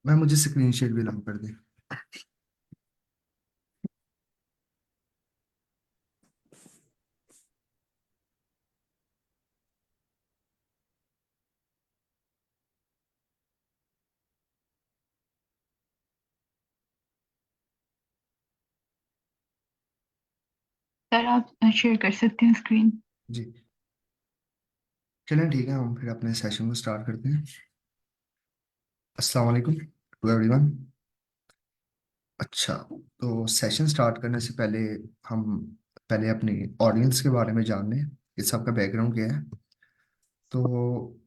मैं मुझे screen share भी अलाउ कर दें। सर आप शेयर कर सकते हैं स्क्रीन। जी। चलें ठीक है, हम फिर अपने सेशन को स्टार्ट करते हैं। अस्सलाम वालेकुम टू एवरीवन। अच्छा, तो सेशन स्टार्ट करने से पहले हम पहले अपनी ऑडियंस के बारे में जान लें, इस सबका बैकग्राउंड क्या है। तो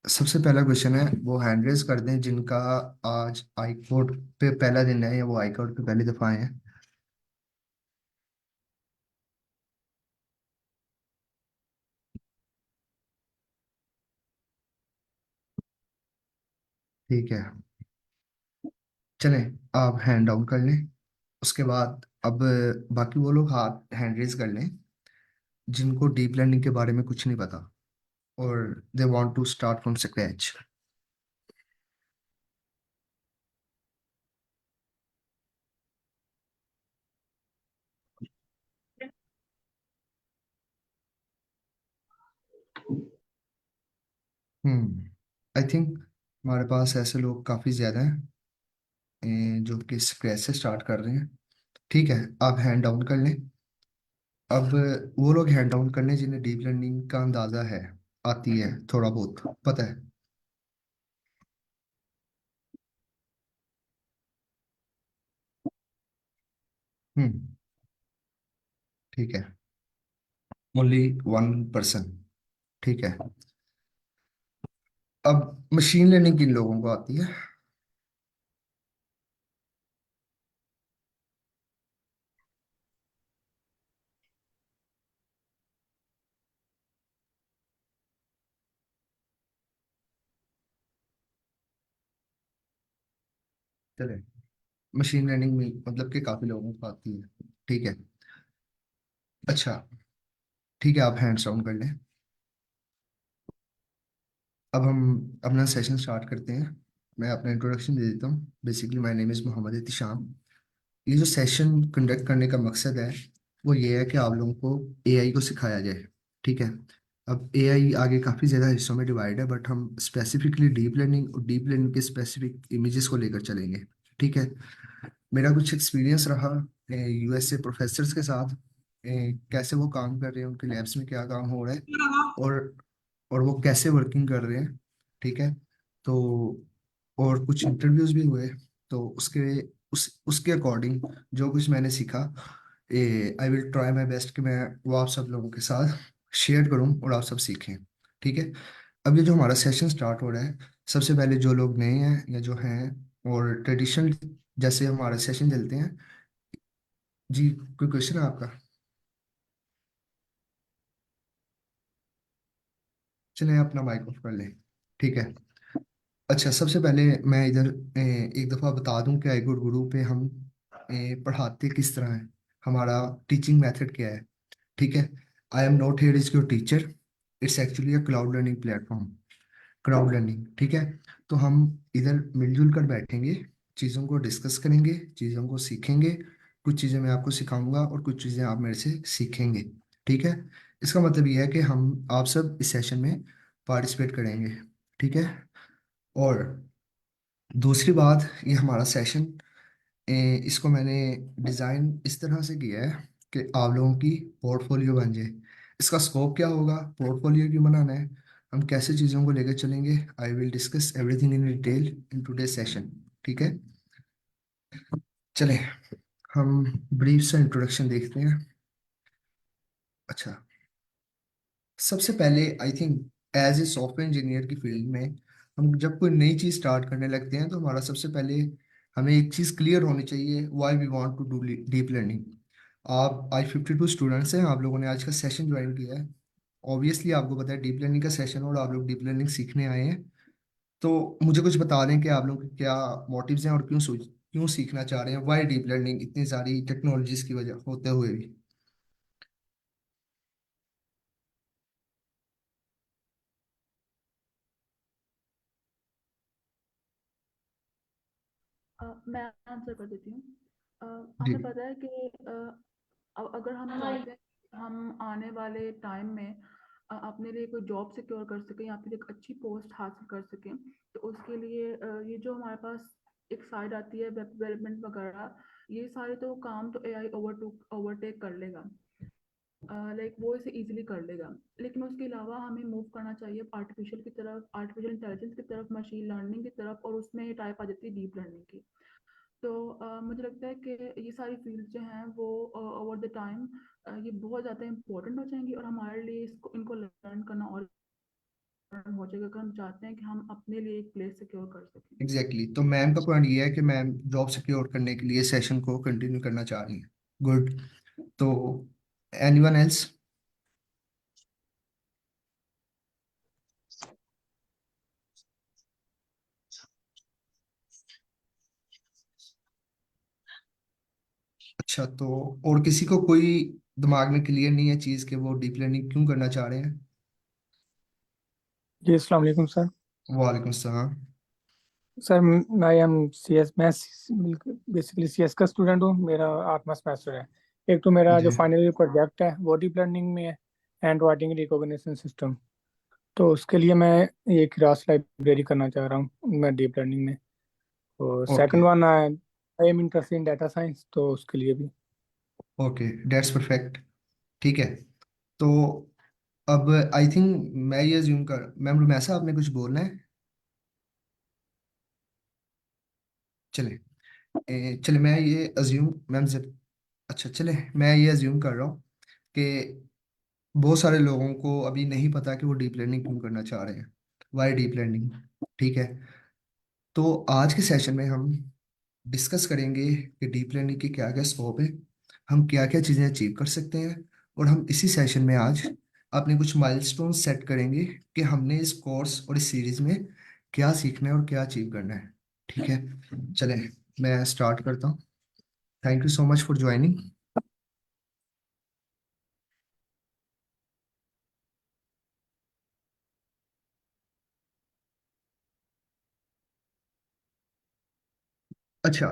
सबसे पहला क्वेश्चन है, वो हैंड रेज कर दें जिनका आज आई कोर्ट पे पहला दिन है या वो आई कोर्ट पे पहली दफ़ा आए हैं। ठीक है, चलें आप हैंड डाउन कर लें। उसके बाद अब बाकी वो लोग हाथ हैंड रेज कर लें जिनको डीप लर्निंग के बारे में कुछ नहीं पता और they want to start from scratch. I think हमारे पास ऐसे लोग काफ़ी ज़्यादा हैं जो कि स्क्रैच से स्टार्ट कर रहे हैं। ठीक है, आप हैंड डाउन कर लें। अब वो लोग हैंड डाउन कर लें जिन्हें डीप लर्निंग का अंदाज़ा है, आती है, थोड़ा बहुत पता है। हम्म। ठीक है, ओनली 1%। ठीक है, अब मशीन लर्निंग किन लोगों को आती है? चले, मशीन लर्निंग में मतलब कि काफ़ी लोगों को आती है। ठीक है। अच्छा, ठीक है, आप हैंड्स डाउन कर लें। अब हम अपना सेशन स्टार्ट करते हैं। मैं अपना इंट्रोडक्शन दे देता हूँ। Basically my name is Mohammad Ittisham. ये जो सेशन कंडक्ट करने का मकसद है वो ये है कि आप लोगों को एआई को सिखाया जाए। ठीक है। अब एआई आगे काफ़ी ज़्यादा हिस्सों में डिवाइड है, बट हम स्पेसिफिकली डीप लर्निंग और डीप लर्निंग के स्पेसिफिक इमेजेस को लेकर चलेंगे। ठीक है। मेरा कुछ एक्सपीरियंस रहा यूएसए प्रोफेसर्स के साथ, कैसे वो काम कर रहे हैं, उनके लैब्स में क्या काम हो रहा है, और और वो कैसे वर्किंग कर रहे हैं। ठीक है। तो और कुछ इंटरव्यूज भी हुए, तो उसके अकॉर्डिंग जो कुछ मैंने सीखा, I will try my best कि मैं वो आप सब लोगों के साथ शेयर करूं और आप सब सीखें। ठीक है। अब ये जो हमारा सेशन स्टार्ट हो रहा है, सबसे पहले जो लोग नए हैं या जो हैं और ट्रेडिशनल जैसे हमारे सेशन चलते हैं। जी, कोई क्वेश्चन है आपका? चलिए अपना माइक ऑफ कर लें। ठीक है। अच्छा, सबसे पहले मैं इधर एक दफ़ा बता दूं कि आई गुड गुरु पे हम पढ़ाते किस तरह है, हमारा टीचिंग मेथड क्या है। ठीक है। I am not here is your teacher, it's actually a cloud learning platform. Crowd learning, ठीक है। तो हम इधर मिलजुल कर बैठेंगे, चीज़ों को डिस्कस करेंगे, चीज़ों को सीखेंगे। कुछ चीज़ें मैं आपको सिखाऊंगा और कुछ चीज़ें आप मेरे से सीखेंगे। ठीक है। इसका मतलब ये है कि हम आप सब इस सेशन में पार्टिसिपेट करेंगे। ठीक है। और दूसरी बात, ये हमारा सेशन, इसको मैंने डिज़ाइन इस तरह से किया है कि आप लोगों की पोर्टफोलियो बन जाए। इसका स्कोप क्या होगा, पोर्टफोलियो क्यों बनाना है, हम कैसे चीज़ों को लेकर चलेंगे, I will discuss everything in detail in today session. ठीक है। चलें, हम ब्रीफ सा इंट्रोडक्शन देखते हैं। अच्छा, सबसे पहले I think as a software engineer की फील्ड में हम जब कोई नई चीज़ स्टार्ट करने लगते हैं तो हमारा सबसे पहले हमें एक चीज़ क्लियर होनी चाहिए, why we want to do deep learning. आप आज 52 स्टूडेंट्स हैं, आप लोगों ने आज का सेशन ज्वाइन किया है। ऑब्वियसली आपको पता है डीप लर्निंग का सेशन और आप लोग डीप लर्निंग सीखने आए हैं। तो मुझे कुछ बता दें कि आप लोग के क्या मोटिव्स हैं और क्यों सीखना चाह रहे हैं, व्हाई डीप लर्निंग इतनी सारी टेक्नोलॉजीज की वजह होते हुए भी। मैं आंसर कर देती हूँ। जी। हमें पता है कि अगर हम चाहते हैं कि हम आने वाले टाइम में अपने लिए कोई जॉब सिक्योर कर सकें या फिर एक अच्छी पोस्ट हासिल कर सकें, तो उसके लिए ये जो हमारे पास एक साइड आती है वेब डेवलपमेंट वगैरह, ये सारे तो काम तो एआई ओवरटेक कर लेगा। लाइक वो इसे इजीली कर लेगा। लेकिन उसके अलावा हमें मूव करना चाहिए आर्टिफिशियल की तरफ, आर्टिफिशियल इंटेलिजेंस की तरफ, मशीन लर्निंग की तरफ, और उसमें टाइप आ जाती है डीप लर्निंग की। तो मुझे लगता है कि ये सारी फील्ड जो हैं वो ओवर द टाइम ये बहुत ज़्यादा इंपॉर्टेंट हो जाएंगी, और हमारे लिए इसको इनको लर्न करना और important हो जाएगा, अगर हम चाहते हैं कि हम अपने लिए एक प्लेस सिक्योर कर सकें। Exactly exactly. तो मैम का पॉइंट ये है कि मैम जॉब सिक्योर करने के लिए सेशन को कंटिन्यू करना चाह रही हैं। गुड। तो एनीवन एल्स? अच्छा, तो और किसी को कोई दिमाग में क्लियर नहीं है चीज़ कि वो डीप लर्निंग क्यों करना चाह रहे हैं? जी अस्सलाम वालेकुम सर। वालेकुम सलाम। सर मैं एम सी एस मैं बेसिकली सी एस का स्टूडेंट हूँ। मेरा 8वां सेमेस्टर है। एक तो मेरा जी। जो फाइनल ईयर प्रोजेक्ट है वो डीप लर्निंग में है, हैंड राइटिंग रिकॉग्निशन सिस्टम। तो उसके लिए मैं एक रास लाइब्रेरी करना चाह रहा हूँ मैं डीप लर्निंग में। और okay. Second one I am interested in data science, तो उसके लिए भी। Okay, that's perfect. ठीक है। तो अब आई थिंक मैं ये अज्यूम कर, मैम रुमैसा आपने कुछ बोलना है? चले। चले मैं ये अज्यूम मैम से, अच्छा चले, मैं ये अज्यूम कर रहा हूँ कि बहुत सारे लोगों को अभी नहीं पता कि वो डीप लर्निंग क्यों करना चाह रहे हैं। Why deep learning? ठीक है। तो आज के सेशन में हम डिस्कस करेंगे कि डीप लर्निंग के क्या क्या स्कोप है, हम क्या क्या चीज़ें अचीव कर सकते हैं, और हम इसी सेशन में आज अपने कुछ माइलस्टोन सेट करेंगे कि हमने इस कोर्स और इस सीरीज में क्या सीखना है और क्या अचीव करना है। ठीक है। चलें, मैं स्टार्ट करता हूँ। Thank you so much for joining. अच्छा,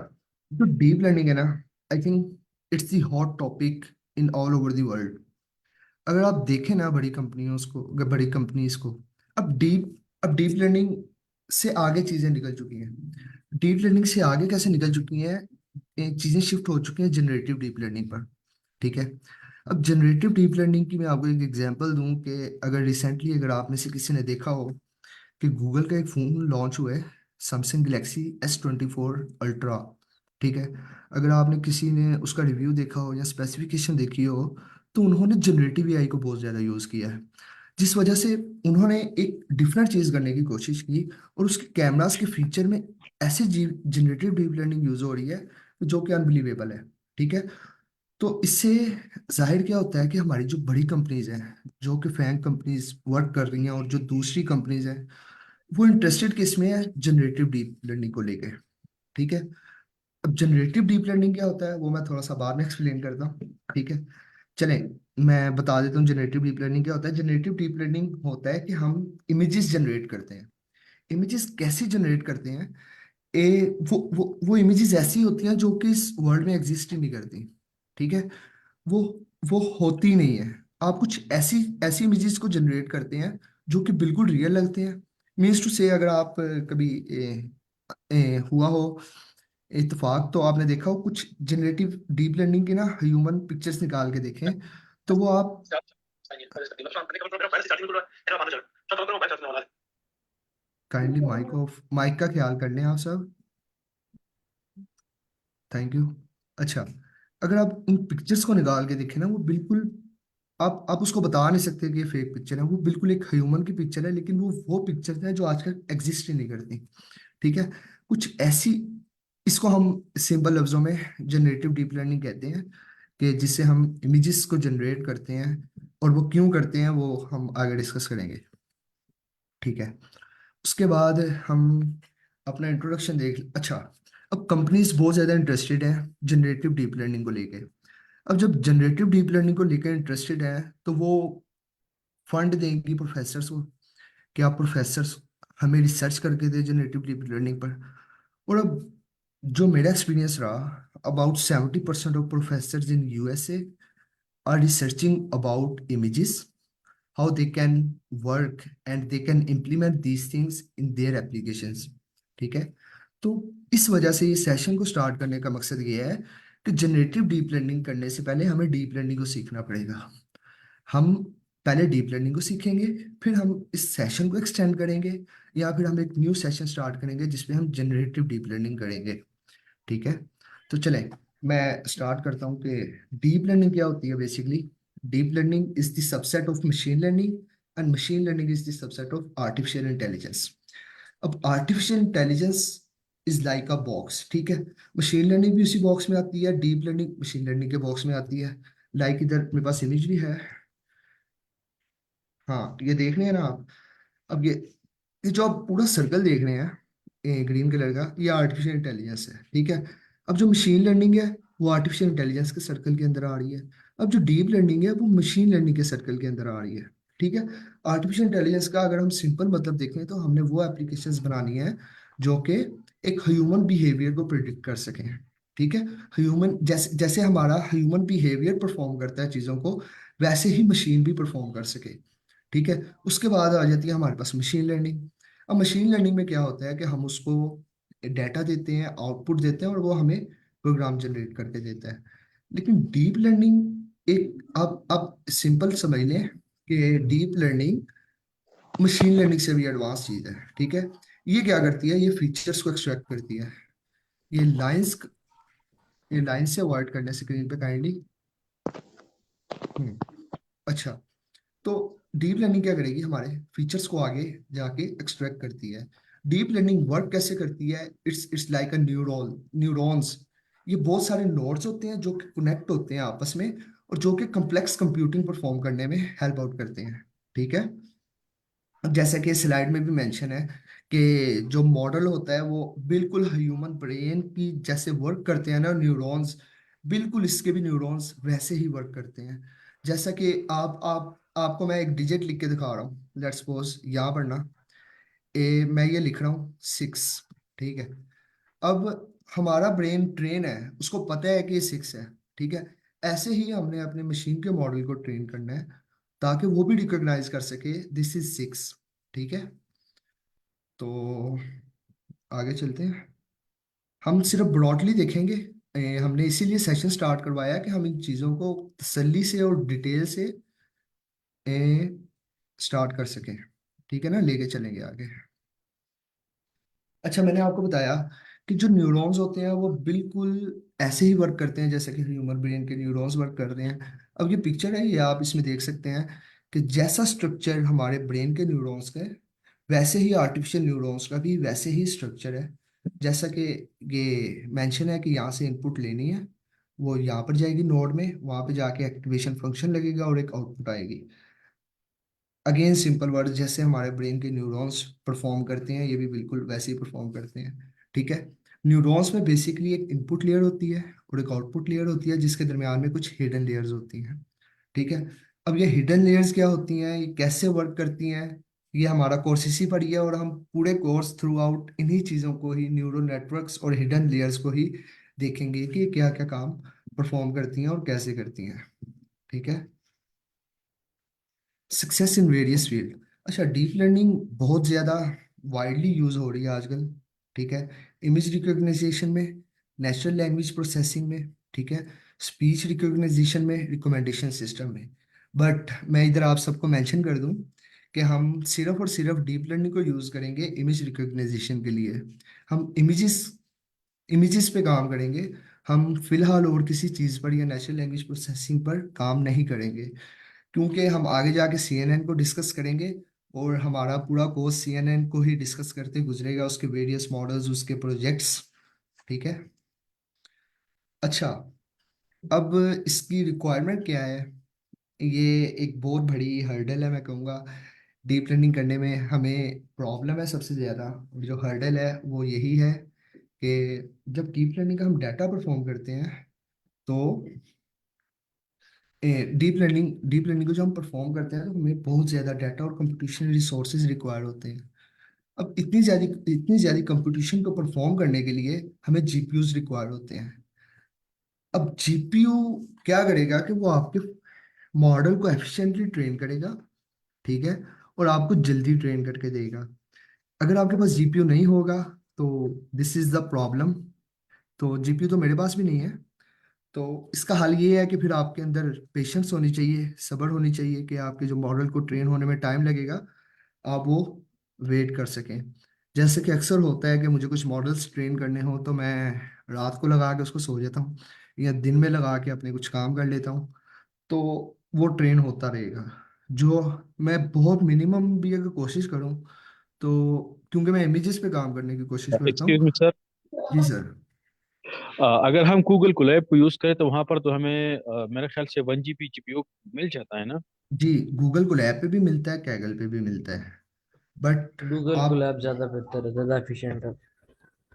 जो डीप लर्निंग है ना, I think it's the hot topic in all over the world. अगर आप देखें ना बड़ी कंपनियों को, बड़ी कंपनीज को, अब डीप लर्निंग से आगे चीजें निकल चुकी हैं। डीप लर्निंग से आगे कैसे निकल चुकी हैं? चीजें शिफ्ट हो चुकी हैं जनरेटिव डीप लर्निंग पर। ठीक है। अब जनरेटिव डीप लर्निंग की मैं आपको एक एग्जांपल दूं कि अगर रिसेंटली अगर आप में से किसी ने देखा हो कि गूगल का एक फ़ोन लॉन्च हुआ है, सैमसंग गैलेक्सी S24 अल्ट्रा। ठीक है। अगर आपने किसी ने उसका रिव्यू देखा हो या स्पेसिफिकेशन देखी हो, तो उन्होंने जनरेटिव एआई को बहुत ज़्यादा यूज़ किया है, जिस वजह से उन्होंने एक डिफरेंट चीज़ करने की कोशिश की, और उसके कैमरास के फीचर में ऐसी जनरेटिव डीप लर्निंग यूज़ हो रही है जो कि अनबिलीवेबल है। ठीक है। तो इससे जाहिर क्या होता है कि हमारी जो बड़ी कंपनीज हैं, जो कि फैंग कंपनीज वर्क कर रही हैं, और जो दूसरी कंपनीज हैं, वो इंटरेस्टेड किस में है? जनरेटिव डीप लर्निंग को लेके। ठीक है। अब जनरेटिव डीप लर्निंग क्या होता है वो मैं थोड़ा सा बाद में एक्सप्लेन करता हूँ। ठीक है। चलें, मैं बता देता हूँ जनरेटिव डीप लर्निंग क्या होता है। जनरेटिव डीप लर्निंग होता है कि हम इमेजेस जनरेट करते हैं। इमेजेस कैसे जनरेट करते हैं? वो इमेजेस ऐसी होती हैं जो कि इस वर्ल्ड में एग्जिस्ट ही नहीं करती। ठीक है। वो वो होती नहीं है। आप कुछ ऐसी ऐसी इमेजेस को जनरेट करते हैं जो कि बिल्कुल रियल लगते हैं। मीन्स टू से, अगर आप कभी हुआ हो इत्तेफाक, तो आपने देखा हो कुछ जनरेटिव डीप लर्निंग के ना ह्यूमन पिक्चर्स निकाल के देखें, तो वो आप, काइंडली माइक ऑफ, माइक का ख्याल कर लें आप सब। Thank you. अच्छा, अगर आप उन पिक्चर्स को निकाल के देखें ना, वो बिल्कुल, आप उसको बता नहीं सकते कि ये फेक पिक्चर है। वो बिल्कुल एक ह्यूमन की पिक्चर है, लेकिन वो पिक्चर है जो आजकल एग्जिस्ट ही नहीं करती। ठीक है। कुछ ऐसी, इसको हम सिंपल लफ्जों में जनरेटिव डीप लर्निंग कहते हैं, कि जिससे हम इमेजेस को जनरेट करते हैं, और वो क्यों करते हैं वो हम आगे डिस्कस करेंगे। ठीक है। उसके बाद हम अपना इंट्रोडक्शन देख, अच्छा, अब कंपनीज बहुत ज़्यादा इंटरेस्टेड हैं जनरेटिव डीप लर्निंग को लेके। अब जब जनरेटिव डीप लर्निंग को लेकर इंटरेस्टेड है, तो वो फंड देंगी प्रोफेसर्स को कि आप प्रोफेसर्स हमें रिसर्च करके दे जनरेटिव डीप लर्निंग पर। और अब जो मेरा एक्सपीरियंस रहा, about 70% of professors in USA are researching about images, how they can work and they can implement these things in their applications। ठीक है। तो इस वजह से ये सेशन को स्टार्ट करने का मकसद ये है कि जनरेटिव डीप लर्निंग करने से पहले हमें डीप लर्निंग को सीखना पड़ेगा। हम पहले डीप लर्निंग को सीखेंगे, फिर हम इस सेशन को एक्सटेंड करेंगे, या फिर हम एक न्यू सेशन स्टार्ट करेंगे जिसमें हम जनरेटिव डीप लर्निंग करेंगे। ठीक है। तो चलें, मैं स्टार्ट करता हूँ कि डीप लर्निंग क्या होती है। Basically deep learning is the subset of machine learning, and machine learning is the subset of artificial intelligence. अब artificial intelligence is like a box. ठीक है। मशीन लर्निंग भी उसी बॉक्स में आती है, डीप लर्निंग मशीन लर्निंग के box में आती है। लाइक इधर मेरे पास इमेज भी है। हाँ, ये देख रहे हैं ना आप। अब ये जो आप पूरा सर्कल देख रहे हैं ग्रीन कलर का, ये आर्टिफिशियल इंटेलिजेंस है। ठीक है। अब जो मशीन लर्निंग है वो आर्टिफिशियल इंटेलिजेंस के सर्कल के अंदर आ रही है। अब जो डीप लर्निंग है वो मशीन लर्निंग के सर्कल के अंदर आ रही है। ठीक है। आर्टिफिशियल इंटेलिजेंस का अगर हम सिंपल मतलब देखें तो हमने वो एप्लीकेशंस बनानी है जो कि एक ह्यूमन बिहेवियर को प्रिडिक्ट कर सकें। ठीक है। ह्यूमन जैसे जैसे हमारा ह्यूमन बिहेवियर परफॉर्म करता है चीज़ों को, वैसे ही मशीन भी परफॉर्म कर सके। ठीक है। उसके बाद आ जाती है हमारे पास मशीन लर्निंग। अब मशीन लर्निंग में क्या होता है कि हम उसको डेटा देते हैं, आउटपुट देते हैं, और वो हमें प्रोग्राम जनरेट करके देता है। लेकिन डीप लर्निंग एक, अब सिंपल समझ लें कि डीप लर्निंग मशीन लर्निंग से भी एडवांस चीज है। ठीक है। ये क्या करती है, ये फीचर्स को एक्सट्रैक्ट करती है। ये लाइंस ये लाइन से अवॉइड करने स्क्रीन पे काइंडली। अच्छा। तो डीप लर्निंग क्या करेगी, हमारे फीचर्स को आगे जाके एक्सट्रैक्ट करती है। डीप लर्निंग वर्क कैसे करती है, इट्स लाइक अ न्यूरॉन्स। ये बहुत सारे नोड्स होते हैं जो कनेक्ट होते हैं आपस में, और जो कि कम्प्लेक्स कंप्यूटिंग परफॉर्म करने में हेल्प आउट करते हैं। ठीक है। अब जैसा कि स्लाइड में भी मेंशन है कि जो मॉडल होता है वो बिल्कुल ह्यूमन ब्रेन की जैसे वर्क करते हैं ना न्यूरॉन्स, बिल्कुल इसके भी न्यूरॉन्स वैसे ही वर्क करते हैं। जैसा कि आप आपको मैं एक डिजिट लिख के दिखा रहा हूँ। लेट्स सपोज यहाँ पर ना मैं ये लिख रहा हूँ 6। ठीक है। अब हमारा ब्रेन ट्रेन है, उसको पता है कि ये 6 है। ठीक है। ऐसे ही हमने अपने मशीन के मॉडल को ट्रेन करना है ताकि वो भी रिकॉग्नाइज कर सके दिस इज 6। ठीक है। तो आगे चलते हैं। हम सिर्फ ब्रॉडली देखेंगे। हमने इसीलिए सेशन स्टार्ट करवाया कि हम इन चीज़ों को तसल्ली से और डिटेल से स्टार्ट कर सकें। ठीक है ना, लेके चलेंगे आगे। अच्छा, मैंने आपको बताया कि जो न्यूरॉन्स होते हैं वो बिल्कुल ऐसे ही वर्क करते हैं जैसे कि ह्यूमन ब्रेन के न्यूरॉन्स वर्क कर रहे हैं। अब ये पिक्चर है, ये आप इसमें देख सकते हैं कि जैसा स्ट्रक्चर हमारे ब्रेन के न्यूरॉन्स का है, वैसे ही आर्टिफिशियल न्यूरॉन्स का भी वैसे ही स्ट्रक्चर है। जैसा कि ये मेंशन है कि यहाँ से इनपुट लेनी है, वो यहाँ पर जाएगी नोड में, वहाँ पे जाके एक्टिवेशन फंक्शन लगेगा और एक आउटपुट आएगी। अगेन सिंपल वर्ड, जैसे हमारे ब्रेन के न्यूरॉन्स परफॉर्म करते हैं ये भी बिल्कुल वैसे ही परफॉर्म करते हैं। ठीक है। न्यूरॉन्स में बेसिकली एक इनपुट लेयर होती है और एक आउटपुट लेयर होती है जिसके दरमियान में कुछ हिडन लेयर्स होती हैं। ठीक है। अब ये हिडन लेयर्स क्या होती हैं, ये कैसे वर्क करती हैं, ये हमारा कोर्स इसी पर ही है, और हम पूरे कोर्स थ्रू आउट इन्हीं चीज़ों को ही, न्यूरल नेटवर्क्स और हिडन लेयर्स को ही देखेंगे कि क्या क्या काम परफॉर्म करती हैं और कैसे करती हैं। ठीक है। Success in various field. अच्छा, डीप लर्निंग बहुत ज़्यादा वाइडली यूज हो रही है आजकल। ठीक है। इमेज रिकॉग्निशन में, नेचुरल लैंग्वेज प्रोसेसिंग में, ठीक है, स्पीच रिकॉग्निशन में, रिकमेंडेशन सिस्टम में। बट मैं इधर आप सबको मेंशन कर दूं कि हम सिर्फ और सिर्फ डीप लर्निंग को यूज़ करेंगे इमेज रिकॉग्निशन के लिए। हम इमेजेस इमेजेस पे काम करेंगे। हम फिलहाल और किसी चीज़ पर या नेचुरल लैंग्वेज प्रोसेसिंग पर काम नहीं करेंगे, क्योंकि हम आगे जाके सीएनएन को डिस्कस करेंगे, और हमारा पूरा कोर्स सीएनएन को ही डिस्कस करते गुजरेगा, उसके वेरियस मॉडल्स, उसके प्रोजेक्ट्स। ठीक है। अच्छा, अब इसकी रिक्वायरमेंट क्या है, ये एक बहुत बड़ी हर्डल है मैं कहूँगा। डीप लर्निंग करने में हमें प्रॉब्लम है सबसे ज़्यादा, और जो हर्डल है वो यही है कि जब डीप लर्निंग का हम डाटा परफॉर्म करते हैं तो डीप लर्निंग को जब हम परफॉर्म करते हैं तो हमें बहुत ज़्यादा डाटा और कंप्यूटेशनल रिसोर्सेज रिक्वायर होते हैं। अब इतनी ज्यादा कंपटीशन को परफॉर्म करने के लिए हमें जीपीयूज रिक्वायर्ड होते हैं। अब जीपीयू क्या करेगा कि वो आपके मॉडल को एफिशिएंटली ट्रेन करेगा, ठीक है, और आपको जल्दी ट्रेन करके देगा। अगर आपके पास जीपीयू नहीं होगा तो दिस इज द प्रॉब्लम। तो जीपीयू तो मेरे पास भी नहीं है। तो इसका हल ये है कि फिर आपके अंदर पेशेंस होनी चाहिए, सब्र होनी चाहिए कि आपके जो मॉडल को ट्रेन होने में टाइम लगेगा आप वो वेट कर सकें। जैसे कि अक्सर होता है कि मुझे कुछ मॉडल्स ट्रेन करने हो तो मैं रात को लगा के उसको सो जाता हूँ, या दिन में लगा के अपने कुछ काम कर लेता हूँ। तो वो ट्रेन होता रहेगा। जो मैं बहुत मिनिमम भी अगर कोशिश करूँ तो, क्योंकि मैं इमेजेस पे काम करने की कोशिश करता एक्सक्यूज हूँ। मी सर, जी सर। अगर हम गूगल कोलैब को यूज करें तो वहां पर तो हमें मेरे ख्याल से 1 GB जीपीयू मिल जाता है ना? जी, गूगल कोलैब पे भी मिलता है, कैगल पे भी मिलता है, बट गूगल आप, कोलैब ज़्यादा बेहतर है, ज़्यादा एफिशिएंट है।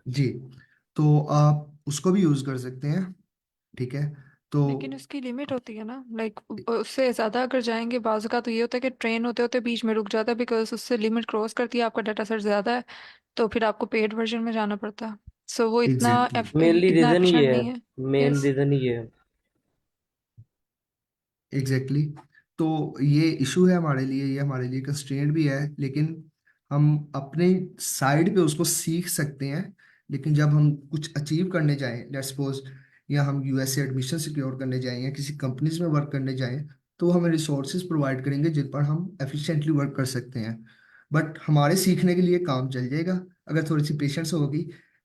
जी, तो आप उसको भी यूज कर सकते हैं, ठीक है। तो लेकिन उसकी लिमिट होती है ना, लाइक उससे ज़्यादा अगर जाएंगे बाज़ का तो ये होता है कि ट्रेन होते होते बीच में रुक जाता है, बिकॉज उससे लिमिट क्रॉस करती है, आपका डाटा सेट ज़्यादा है, तो फिर आपको पेड वर्जन में जाना पड़ता है। सो वो एग्जैक्टली, मेनली इतना रीज़न ये एफिशिएंट है, नहीं है। Main yes. रीज़न ये है। एग्जैक्टली, तो ये इशू है हमारे लिए, ये हमारे लिए कंस्ट्रेंट भी है, लेकिन हम अपने साइड पे उसको सीख सकते हैं। लेकिन जब हम कुछ अचीव करने जाएं, लेट्स सपोज, या हम यूएस से एडमिशन सिक्योर करने जाएं या किसी कंपनीज में वर्क करने जाएं, तो हमें रिसोर्सेज प्रोवाइड करेंगे जिन पर हम एफिशिएंटली वर्क कर सकते हैं। बट हमारे सीखने के लिए काम चल जाएगा अगर थोड़ी सी पेशेंस होगी।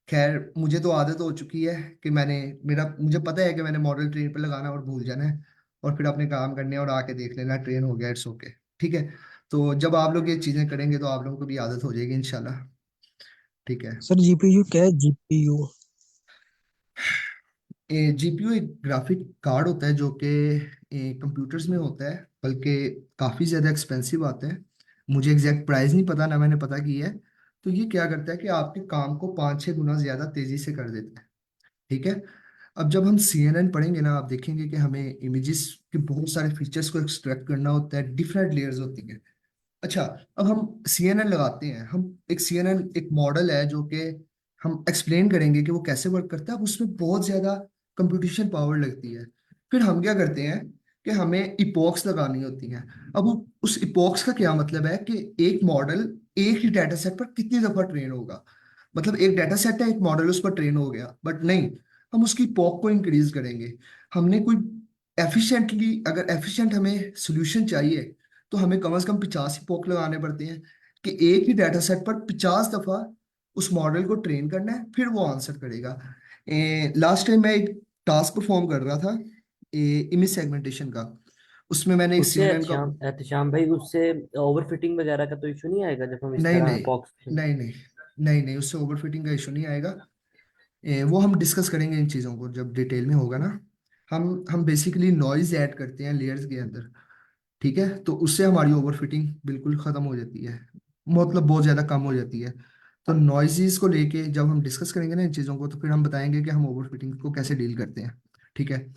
खैर, मुझे तो आदत हो चुकी है कि मुझे पता है कि मैंने मॉडल ट्रेन पर लगाना और भूल जाना है, और फिर अपने काम करने और आके देख लेना ट्रेन हो गया, इट्स ओके, ठीक है। तो जब आप लोग ये चीजें करेंगे तो आप लोगों को भी आदत हो जाएगी इंशाल्लाह, ठीक है। सर जीपीयू क्या है जीपीयू? जीपीयू एक ग्राफिक कार्ड होता है जो कि कंप्यूटर्स में होता है, बल्कि काफ़ी ज़्यादा एक्सपेंसिव आता है। मुझे एग्जैक्ट प्राइस नहीं पता, ना मैंने पता की है। तो ये क्या करता है कि आपके काम को 5-6 गुना ज़्यादा तेज़ी से कर देता है, ठीक है। अब जब हम सीएनएन पढ़ेंगे ना, आप देखेंगे कि हमें इमेजेस के बहुत सारे फीचर्स को एक्सट्रैक्ट करना होता है, डिफरेंट लेयर्स होती हैं। अच्छा, अब हम सीएनएन लगाते हैं, हम एक सीएनएन एक मॉडल है जो कि हम एक्सप्लेन करेंगे कि वो कैसे वर्क करता है। अब उसमें बहुत ज्यादा कंप्यूटेशन पावर लगती है। फिर हम क्या करते हैं कि हमें इपॉक्स लगानी होती हैं। अब उस इपॉक्स का क्या मतलब है कि एक मॉडल एक ही डाटा सेट पर कितनी दफा ट्रेन होगा। मतलब एक डाटा सेट है, एक मॉडल उस पर ट्रेन हो गया, बट नहीं, हम उसकी इपॉक को इंक्रीज करेंगे। हमने कोई अगर एफिशिएंट हमें सोल्यूशन चाहिए तो हमें कम से कम 50 पोक लगाने पड़ते हैं कि एक ही डाटा सेट पर 50 दफा उस मॉडल को ट्रेन करना है, फिर वो आंसर करेगा। लास्ट टाइम मैं एक टास्क परफॉर्म कर रहा था इमेज सेगमेंटेशन का। उसमें मैंने एक उससे सीएनएन का, एहतशाम एहतशाम भाई, उससे ओवरफिटिंग वगैरह का तो इशू नहीं आएगा जब हम इस नहीं तरह नहीं बॉक्स? नहीं नहीं नहीं नहीं, उससे ओवरफिटिंग का इशू नहीं आएगा। वो हम डिस्कस करेंगे इन चीज़ों को जब डिटेल में होगा ना। हम बेसिकली नॉइज ऐड करते हैं लेयर्स के अंदर, ठीक है, तो उससे हमारी ओवरफिटिंग बिल्कुल खत्म हो जाती है, मतलब बहुत ज्यादा कम हो जाती है। तो नॉइजेस को लेके जब हम डिस्कस करेंगे ना इन चीजों को, तो फिर हम बताएंगे कि हम ओवरफिटिंग को कैसे डील करते हैं, ठीक है।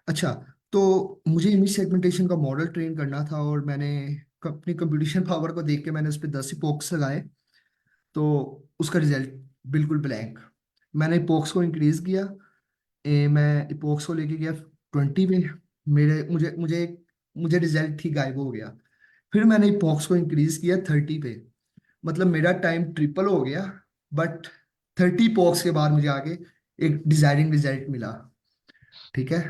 अच्छा, तो मुझे इमेज सेगमेंटेशन का मॉडल ट्रेन करना था और मैंने अपनी कंप्यूटेशन पावर को देख के मैंने उस पर 10 ही पॉक्स लगाए। तो उसका रिजल्ट बिल्कुल ब्लैंक। मैंने इपॉक्स को इंक्रीज किया, मैं इपॉक्स को लेके गया 20 पे, मेरे मुझे मुझे मुझे रिजल्ट ही गायब हो गया। फिर मैंने इपॉक्स को इंक्रीज किया 30 पे, मतलब मेरा टाइम ट्रिपल हो गया। बट 30 पॉक्स के बाद मुझे आगे एक डिजायरिंग रिजल्ट मिला, ठीक है।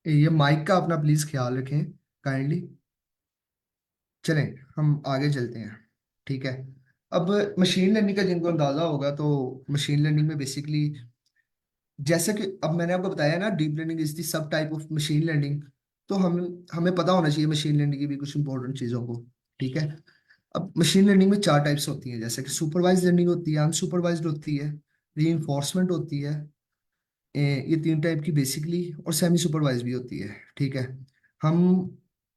ये माइक का अपना प्लीज ख्याल रखें, काइंडली। चलें, हम आगे चलते हैं, ठीक है। अब मशीन लर्निंग का जिनको अंदाजा होगा, तो मशीन लर्निंग में बेसिकली, जैसे कि अब मैंने आपको बताया ना, deep learning is the sub type of machine learning. तो हमें पता होना चाहिए मशीन लर्निंग की भी कुछ इंपॉर्टेंट चीज़ों को, ठीक है। अब मशीन लर्निंग में 4 टाइप्स होती हैं, जैसे कि सुपरवाइज लर्निंग होती है, अनसुपरवाइज्ड होती है, रीइंफोर्समेंट होती है। ये 3 टाइप की बेसिकली, और सेमी सुपरवाइज भी होती है, ठीक है। हम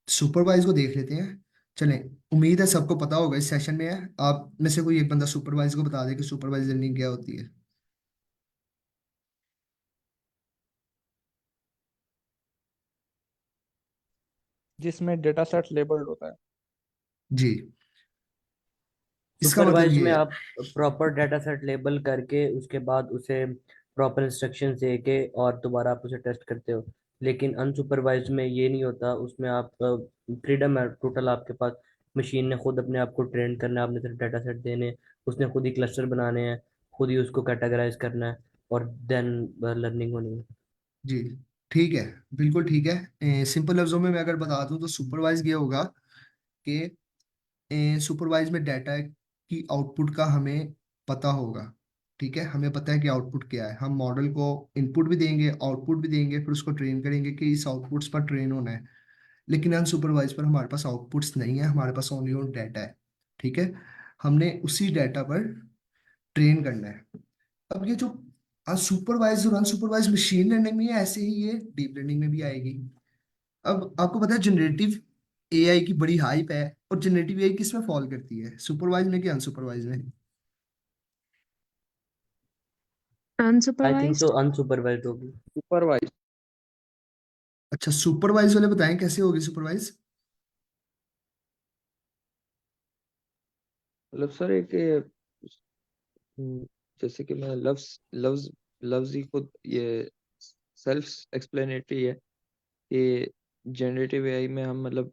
सुपरवाइज को देख लेते हैं। चलें, उम्मीद है सबको पता होगा इस सेशन में है। आप में से कोई एक बंदा सुपरवाइज को बता दे कि सुपरवाइज लर्निंग क्या होती है। जिसमें डेटा सेट लेबल्ड होता है। जी, इसका मतलब सुपरवाइज ये में है। आप प्रॉपर डाटा सेट लेबल करके उसके बाद उसे प्रॉपर इंस्ट्रक्शन दे के और दोबारा आप उसे टेस्ट करते हो। लेकिन अनसुपरवाइज में ये नहीं होता, उसमें आप फ्रीडम है टोटल आपके पास। मशीन ने खुद अपने आप को ट्रेन करना है, आपने सिर्फ डाटा सेट देने हैं, उसने खुद ही क्लस्टर बनाने हैं, खुद ही उसको कैटेगराइज करना है, और देन लर्निंग होनी है। जी, ठीक है, बिल्कुल ठीक है। सिंपल लफ्जों में मैं अगर बता दूं तो सुपरवाइज ये होगा कि सुपरवाइज में डाटा की आउटपुट का हमें पता होगा। ठीक है, हमें पता है कि आउटपुट क्या है, हम मॉडल को इनपुट भी देंगे, आउटपुट भी देंगे, फिर उसको ट्रेन करेंगे कि इस आउटपुट्स पर ट्रेन होना है। लेकिन अनसुपरवाइज पर हमारे पास आउटपुट्स नहीं है, हमारे पास ओनली ऑन डाटा है। ठीक है, हमने उसी डाटा पर ट्रेन करना है। अब ये जो सुपरवाइज और अनसुपरवाइज मशीन लर्निंग में है, ऐसे ही ये डीप लर्निंग में भी आएगी। अब आपको पता है जनरेटिव एआई की बड़ी हाइप है, और जनरेटिव एआई किस में फॉल करती है, सुपरवाइज में कि अनसुपरवाइज में? I think so unsupervised. Unsupervised होगी। सुपरवाइज अच्छा, सुपरवाइज वाले बताएं कैसे होगी सुपरवाइज। मतलब सर एक हम्म, जैसे कि मैं लफ्ज लफ्ज लफ्ज ही खुद ये सेल्फ एक्सप्लेनेटरी है कि जनरेटिव एआई में हम मतलब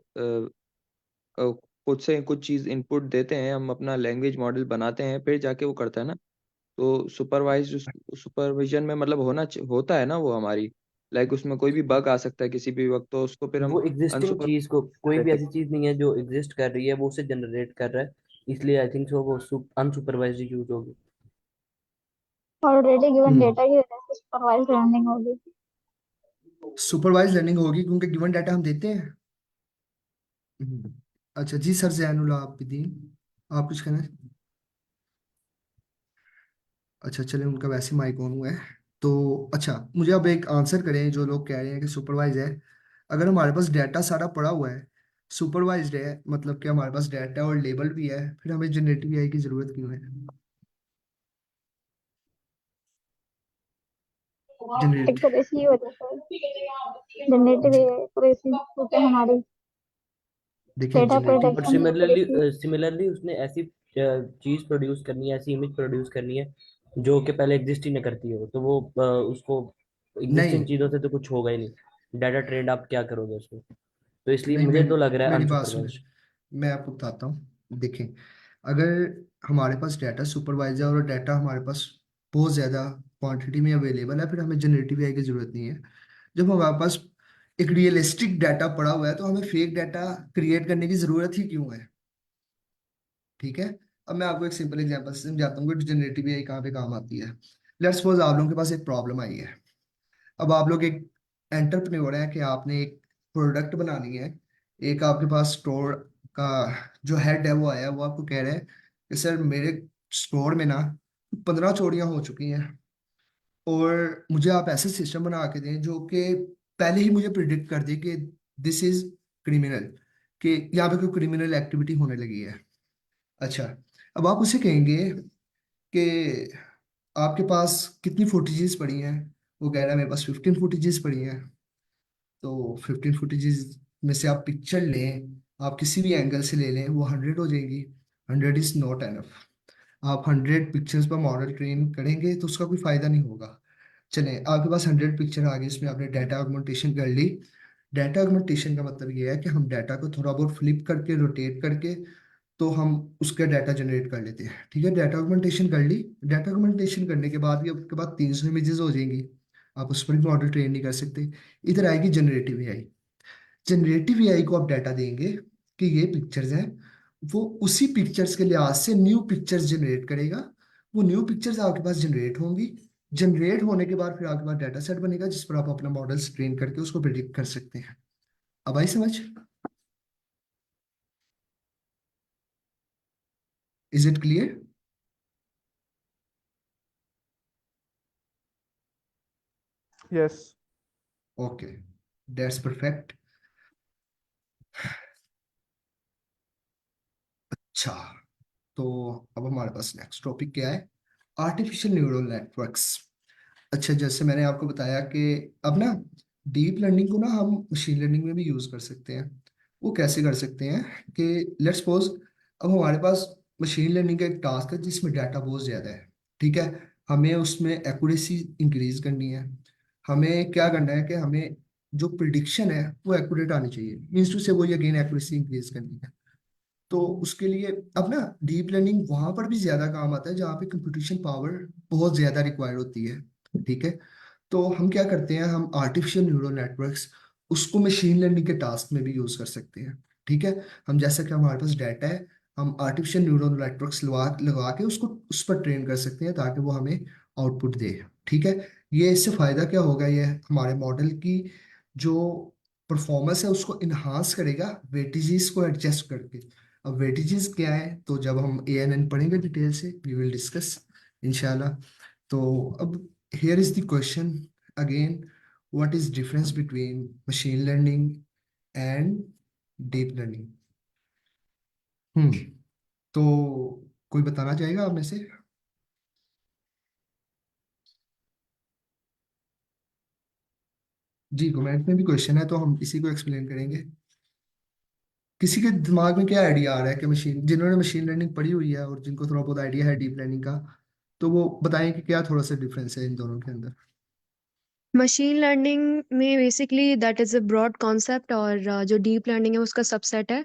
खुद से कुछ चीज इनपुट देते हैं, हम अपना लैंग्वेज मॉडल बनाते हैं, फिर जाके वो करता है ना। तो सुपरविजन में मतलब होता है ना वो हमारी, लाइक उसमें कोई भी बग आ सकता है किसी भी वक्त, तो उसको फिर हम वो एग्जिस्टिंग अनसुपर चीज को, कोई भी देते ऐसी चीज नहीं है जो एग्जिस्ट कर रही है वो उसे जनरेट कर रहा है, इसलिए आई थिंक सो वो अनसुपरवाइज्ड यूज होगी। ऑलरेडी गिवन हम्म, डेटा की वजह से सुपरवाइज्ड लर्निंग होगी। सुपरवाइज लर्निंग होगी क्योंकि गिवन डाटा हम देते हैं। हम्म, अच्छा जी सर, जैनुल आबिदीन, आप कुछ कहना है? अच्छा चले, उनका वैसे माइक ऑन हुआ है। तो अच्छा, मुझे अब एक आंसर करें जो लोग कह रहे हैं कि सुपरवाइज है। अगर हमारे पास डाटा सारा पड़ा हुआ है, सुपरवाइज्ड है, मतलब कि हमारे पास डाटा और लेबल भी है, फिर हमें जनरेटिव एआई की जरूरत क्यों है? जनरेट एक्यूरेसी की वजह से जनरेटिव एक्यूरेसी क्योंकि हमारी देखिए डेटा जनरेटिव, और प्रोडक्शन एक्यूरेसी। सिमिलरली उसने ऐसी चीज प्रोड्यूस करनी है, ऐसी इमेज प्रोड्यूस करनी है जो कि पहले एग्जिस्ट ही नहीं करती हो, तो वो उसको नहीं एग्जिस्टिंग चीजों से तो कुछ होगा ही नहीं, डाटा ट्रेंड आप क्या करोगे उसमें। तो इसलिए नहीं, मुझे मेरी तो लग रहा है मेरी बात सुने, अनसुपरवाइज्ड। मैं आपको बताता हूँ। देखें, अगर हमारे पास डाटा सुपरवाइजर और डाटा हमारे पास बहुत ज़्यादा क्वांटिटी में अवेलेबल है, फिर हमें जनरेटिव एआई की जरूरत नहीं है। जब हमारे पास एक रियलिस्टिक डाटा पड़ा हुआ है, तो हमें फेक डाटा क्रिएट करने की जरूरत ही क्यों है? ठीक है, अब मैं आपको एक सिंपल एग्जांपल से समझाता हूँ कि जनरेटिव एआई कहाँ पे काम आती है। लेट्स सपोज आप लोगों के पास एक प्रॉब्लम आई है। अब आप लोग एक एंटरप्रेन्योर हैं कि आपने एक प्रोडक्ट बनानी है। एक आपके पास स्टोर का जो हेड है वो आया, वो आपको कह रहा है कि सर मेरे स्टोर में ना 15 चोरियां हो चुकी हैं, और मुझे आप ऐसे सिस्टम बना के दें जो कि पहले ही मुझे प्रिडिक्ट कर दे कि दिस इज क्रिमिनल, कि यहाँ पे कोई क्रिमिनल एक्टिविटी होने लगी है। अच्छा, अब आप उसे कहेंगे कि आपके पास कितनी फुटेजेस पड़ी हैं। वो कह रहा है मेरे पास 15 फुटेजेस पड़ी हैं। तो 15 फुटेजेस में से आप पिक्चर लें, आप किसी भी एंगल से ले लें, वो 100 हो जाएगी। 100 इज नॉट एनफ। आप 100 पिक्चर्स पर मॉडल ट्रेन करेंगे तो उसका कोई फायदा नहीं होगा। चलें, आपके पास 100 पिक्चर आ गई, इसमें आपने डाटा ऑगमेंटेशन कर ली। डाटा ऑगमेंटेशन का मतलब ये है कि हम डाटा को थोड़ा बहुत फ्लिप करके, रोटेट करके, तो हम उसका डाटा जनरेट कर लेते हैं। ठीक है, डाटा ऑगमेंटेशन कर ली। डाटा ऑगमेंटेशन करने के बाद भी आपके पास 300 इमेजेस हो जाएंगी। आप उस पर भी मॉडल ट्रेन नहीं कर सकते। इधर आएगी जनरेटिव एआई। जनरेटिव एआई को आप डाटा देंगे कि ये पिक्चर्स हैं, वो उसी पिक्चर्स के लिहाज से न्यू पिक्चर्स जनरेट करेगा। वो न्यू पिक्चर्स आपके पास जनरेट होंगी। जनरेट होने के बाद फिर आपके पास डाटा सेट बनेगा जिस पर आप अपना मॉडल्स ट्रेन करके उसको प्रिडिक्ट कर सकते हैं। अब आई समझ? Is it clear? Yes. Okay, that's perfect. अच्छा, तो अब हमारे पास नेक्स्ट टॉपिक क्या है? Artificial neural networks. अच्छा, जैसे मैंने आपको बताया कि अब ना डीप लर्निंग को ना हम मशीन लर्निंग में भी यूज कर सकते हैं। वो कैसे कर सकते हैं कि लेट्स सपोज अब हमारे पास मशीन लर्निंग का एक टास्क है जिसमें डाटा बहुत ज़्यादा है, ठीक है। हमें उसमें एक्यूरेसी इंक्रीज करनी है। हमें क्या करना है कि हमें जो प्रिडिक्शन है वो एक्यूरेट आनी चाहिए, मीन्स टू से वही अगेन एक्यूरेसी इंक्रीज करनी है। तो उसके लिए अब ना डीप लर्निंग वहां पर भी ज्यादा काम आता है जहाँ पे कंप्यूटेशन पावर बहुत ज्यादा रिक्वायर्ड होती है, ठीक है। तो हम क्या करते हैं, हम आर्टिफिशियल न्यूरल नेटवर्क्स उसको मशीन लर्निंग के टास्क में भी यूज कर सकते हैं, ठीक है। हम जैसा कि हमारे पास डाटा है, हम आर्टिफिशियल न्यूरल नेटवर्क्स लगा लगा के उसको उस पर ट्रेन कर सकते हैं ताकि वो हमें आउटपुट दे, ठीक है। ये इससे फायदा क्या होगा, ये हमारे मॉडल की जो परफॉर्मेंस है उसको इन्हांस करेगा वेटेजेस को एडजस्ट करके। अब वेटेजेस क्या है, तो जब हम ANN पढ़ेंगे डिटेल से वी विल डिस्कस इंशाल्लाह। तो अब here is the question again, what is difference between machine learning and deep learning? तो कोई बताना चाहेगा आप में से? जी कमेंट में भी क्वेश्चन है तो हम इसी को एक्सप्लेन करेंगे। किसी के दिमाग में क्या आइडिया आ रहा है कि मशीन, जिन्होंने मशीन लर्निंग पढ़ी हुई है और जिनको थोड़ा बहुत आइडिया है डीप लर्निंग का, तो वो बताएं कि क्या थोड़ा सा डिफरेंस है इन दोनों के अंदर। मशीन लर्निंग में basically that is a broad concept, और जो डीप लर्निंग है उसका सबसेट है।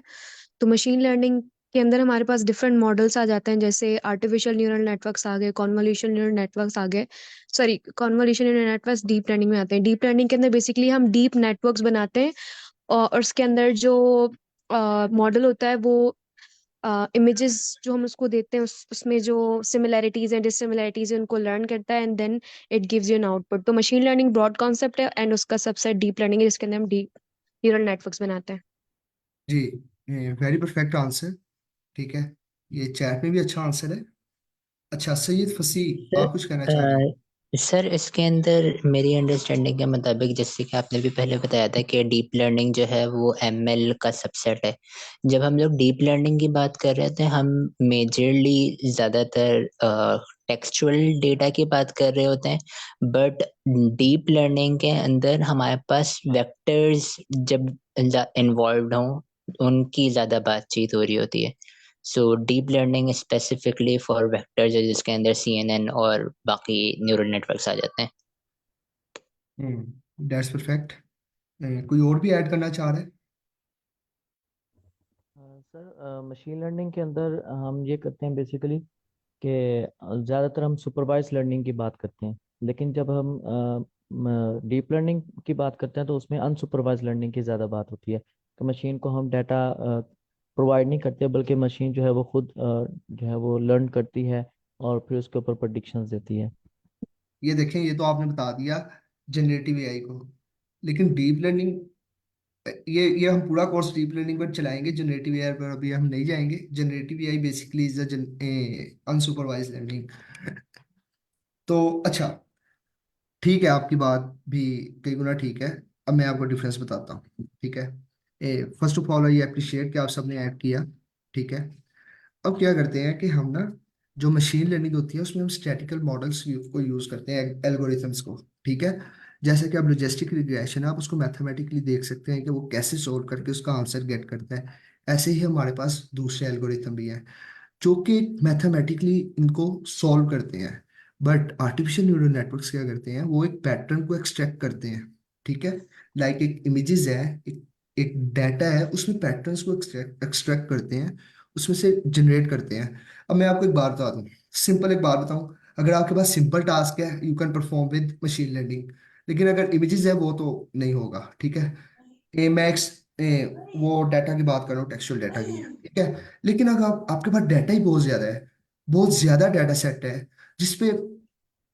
तो मशीन लर्निंग के अंदर हमारे पास डिफरेंट मॉडल्स आ जाते हैं, जैसे आर्टिफिशियल न्यूरल नेटवर्क्स आ गए, कॉन्वोल्यूशन न्यूरल नेटवर्क्स आ गए। Sorry, convolution neural networks deep learning में आते हैं। डीप लर्निंग के अंदर बेसिकली हम डीप नेटवर्क्स बनाते हैं, और उसके अंदर जो मॉडल होता है वो इमेजेस जो हम उसको देते हैं उसमें जो सिमिलैरिटीज एंड डिससिमिलैरिटीज है उनको लर्न करता है, and then it gives you an output. तो मशीन लर्निंग ब्रॉड कॉन्सेप्ट है, एंड उसका सबसेट डीप लर्निंग है जिसके अंदर हम डीप न्यूरल नेटवर्क्स बनाते हैं। जी वेरी परफेक्ट आंसर, ठीक है। ये चैट में भी अच्छा आंसर है। अच्छा सैयद फसीह, सर आप कुछ कहना चाह रहे हैं? सर इसके अंदर मेरी अंडरस्टैंडिंग के मुताबिक, जैसे कि आपने भी पहले बताया था कि डीप लर्निंग जो है वो ML का सबसेट है। जब हम लोग डीप लर्निंग की बात कर रहे थे, हम मेजरली ज़्यादातर टेक्सचुअल डेटा की बात कर रहे होते हैं, बट डीप लर्निंग के अंदर हमारे पास वेक्टर्स जब इन्वॉल्व हों उनकी ज़्यादा बातचीत हो रही होती है। So deep learning specifically for vectors है जिसके अंदर CNN और बाकी न्यूरल नेटवर्क्स आ जाते हैं। That's perfect. कोई और भी ऐड करना चाह रहा है? सर मशीन लर्निंग के अंदर हम ये करते हैं बेसिकली कि ज़्यादातर हम सुपरवाइज लर्निंग की बात करते हैं, लेकिन जब हम डीप लर्निंग की बात करते हैं तो उसमें अनसुपरवाइज लर्निंग की ज़्यादा बात होती है। तो मशीन को हम डाटा प्रोवाइड नहीं करते, बल्कि मशीन जो है वो खुद जो है वो लर्न करती है और फिर उसके ऊपर प्रेडिक्शंस देती है। ये देखें, ये तो आपने बता दिया जनरेटिव AI को, लेकिन डीप लर्निंग, ये हम पूरा कोर्स डीप लर्निंग पर चलाएंगे, जनरेटिव AI पर अभी हम नहीं जाएंगे। Generative AI basically is unsupervised learning. तो अच्छा, ठीक है, आपकी बात भी कई गुना ठीक है। अब मैं आपको डिफरेंस बताता हूँ, ठीक है। First of all I appreciate कि आप सबने ऐड किया, ठीक है। अब क्या करते हैं कि हम ना जो मशीन लर्निंग होती है उसमें हम स्टैटिकल मॉडल्स को यूज करते हैं, एल्गोरिथम्स को, ठीक है। जैसे कि अब लॉजिस्टिक रिग्रेशन है, आप उसको मैथमेटिकली देख सकते हैं कि वो कैसे सोल्व करके उसका आंसर गेट करता है। ऐसे ही हमारे पास दूसरे एल्गोरिथम भी हैं जो कि मैथमेटिकली इनको सॉल्व करते हैं। बट आर्टिफिशियल न्यूरल नेटवर्क्स क्या करते हैं, वो एक पैटर्न को एक्सट्रैक्ट करते हैं, ठीक है। लाइक एक इमेजेस है, एक डाटा है, उसमें पैटर्न्स को एक्सट्रैक्ट करते हैं, उसमें से जनरेट करते हैं। अब मैं आपको एक बात बता दूं, सिंपल एक बात बताऊं, अगर आपके पास सिंपल टास्क है you can perform with machine learning, लेकिन अगर इमेजेस है वो तो नहीं होगा, ठीक है। मैक्स वो डाटा की बात कर रहा हूँ, टेक्सचुअल डाटा की, ठीक है। लेकिन अगर आपके पास डाटा ही बहुत ज्यादा है, बहुत ज्यादा डाटा सेट है जिसपे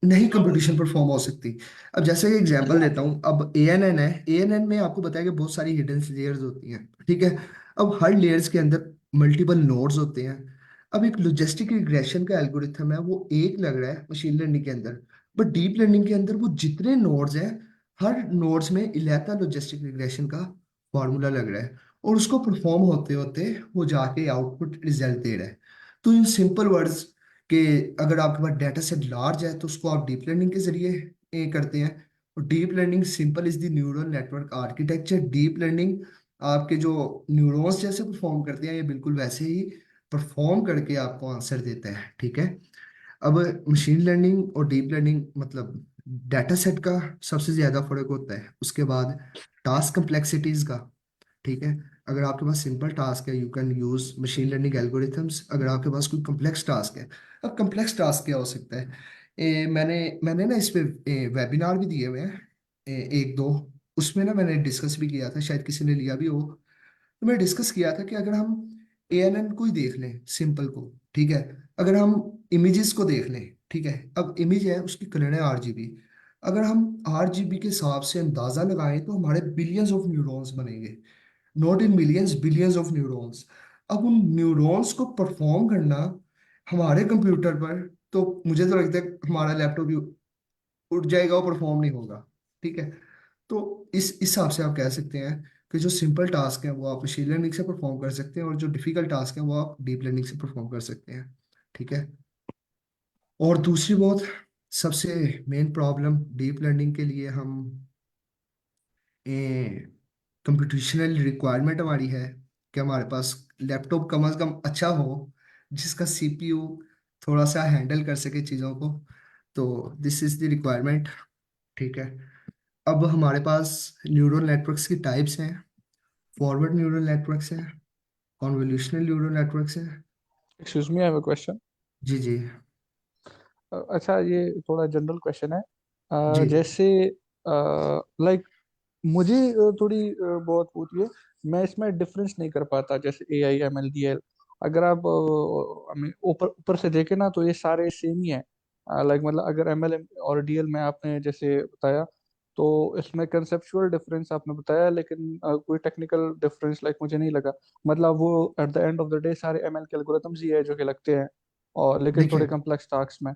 नहीं कंप्यूटेशन परफॉर्म हो सकती। अब जैसे कि एग्जांपल देता हूँ, अब ANN है, ANN में आपको बताया कि बहुत सारी हिडन लेयर्स होती हैं, ठीक है। अब हर लेयर्स के अंदर मल्टीपल नोड्स होते हैं। अब एक लॉजिस्टिक रिग्रेशन का एल्गोरिथम है, वो एक लग रहा है मशीन लर्निंग के अंदर, बट डीप लर्निंग के अंदर वो जितने नोड्स हैं हर नोड्स में इलेता लॉजिस्टिक रिग्रेशन का फॉर्मूला लग रहा है, और उसको परफॉर्म होते होते वो जाके आउटपुट रिजल्ट दे रहा है। तो इन सिंपल वर्ड्स कि अगर आपके पास डाटा सेट लार्ज है तो उसको आप डीप लर्निंग के जरिए करते हैं। और deep learning simple is the neural network architecture. Deep learning आपके जो न्यूरॉन्स जैसे परफॉर्म करते हैं, ये बिल्कुल वैसे ही परफॉर्म करके आपको आंसर देता है। ठीक है। अब मशीन लर्निंग और डीप लर्निंग मतलब डाटा सेट का सबसे ज्यादा फर्क होता है, उसके बाद टास्क कम्प्लेक्सिटीज का। ठीक है। अगर आपके पास सिंपल टास्क है, you can use machine learning algorithms. अगर आपके पास कोई कम्प्लेक्स टास्क है, अब कम्प्लेक्स टास्क क्या हो सकता है? मैंने ना इस पे वेबिनार भी दिए हुए हैं, एक दो। उसमें ना मैंने डिस्कस भी किया था, शायद किसी ने लिया भी हो। तो मैंने डिस्कस किया था कि अगर हम ANN को ही देख लें, सिंपल को। ठीक है। अगर हम इमेजेस को देख लें, ठीक है, अब इमेज है, उसकी कलर है RGB। अगर हम RGB के हिसाब से अंदाजा लगाएं तो हमारे बिलियंस ऑफ न्यूरॉन्स बनेंगे। Not in millions, billions of neurons. अब उन न्यूरॉन्स को परफॉर्म करना हमारे कंप्यूटर पर, तो मुझे तो लगता है हमारा लैपटॉप ही उठ जाएगा, वो परफॉर्म नहीं होगा। ठीक है। तो इस हिसाब से आप कह सकते हैं कि जो सिंपल टास्क है वो आप मशीन लर्निंग से परफॉर्म कर सकते हैं, और जो डिफिकल्ट टास्क है वो आप डीप लर्निंग से परफॉर्म कर सकते हैं। ठीक है। और दूसरी बहुत सबसे मेन प्रॉब्लम डीप लर्निंग के लिए हम कंप्यूटेशनल रिक्वायरमेंट हमारी है कि हमारे पास लैपटॉप कम से कम अच्छा हो, जिसका CPU थोड़ा सा हैंडल कर सके चीज़ों को। तो दिस इज द रिक्वायरमेंट। ठीक है। अब हमारे पास न्यूरल नेटवर्क्स की टाइप्स हैं। फॉरवर्ड न्यूरल नेटवर्क्स हैं, कॉन्वोल्यूशनल न्यूरल नेटवर्क्स हैं। Excuse me, I have a question. जी जी। अच्छा, ये थोड़ा जनरल क्वेश्चन है। जी। जैसे लाइक मुझे थोड़ी बहुत होती है, मैं इसमें डिफरेंस नहीं कर पाता, जैसे AI ML DL। अगर आप हमें ऊपर ऊपर से देखें ना, तो ये सारे सेम ही है। लाइक मतलब अगर ML और DL में आपने जैसे बताया, तो इसमें कंसेप्चुअल डिफरेंस आपने बताया, लेकिन कोई टेक्निकल डिफरेंस लाइक मुझे नहीं लगा। मतलब वो at the end of the day सारे ML के एल्गोरिथम्स ही है जो कि लगते हैं, और लेकिन थोड़े देखिए। कम्प्लेक्स टास्क में।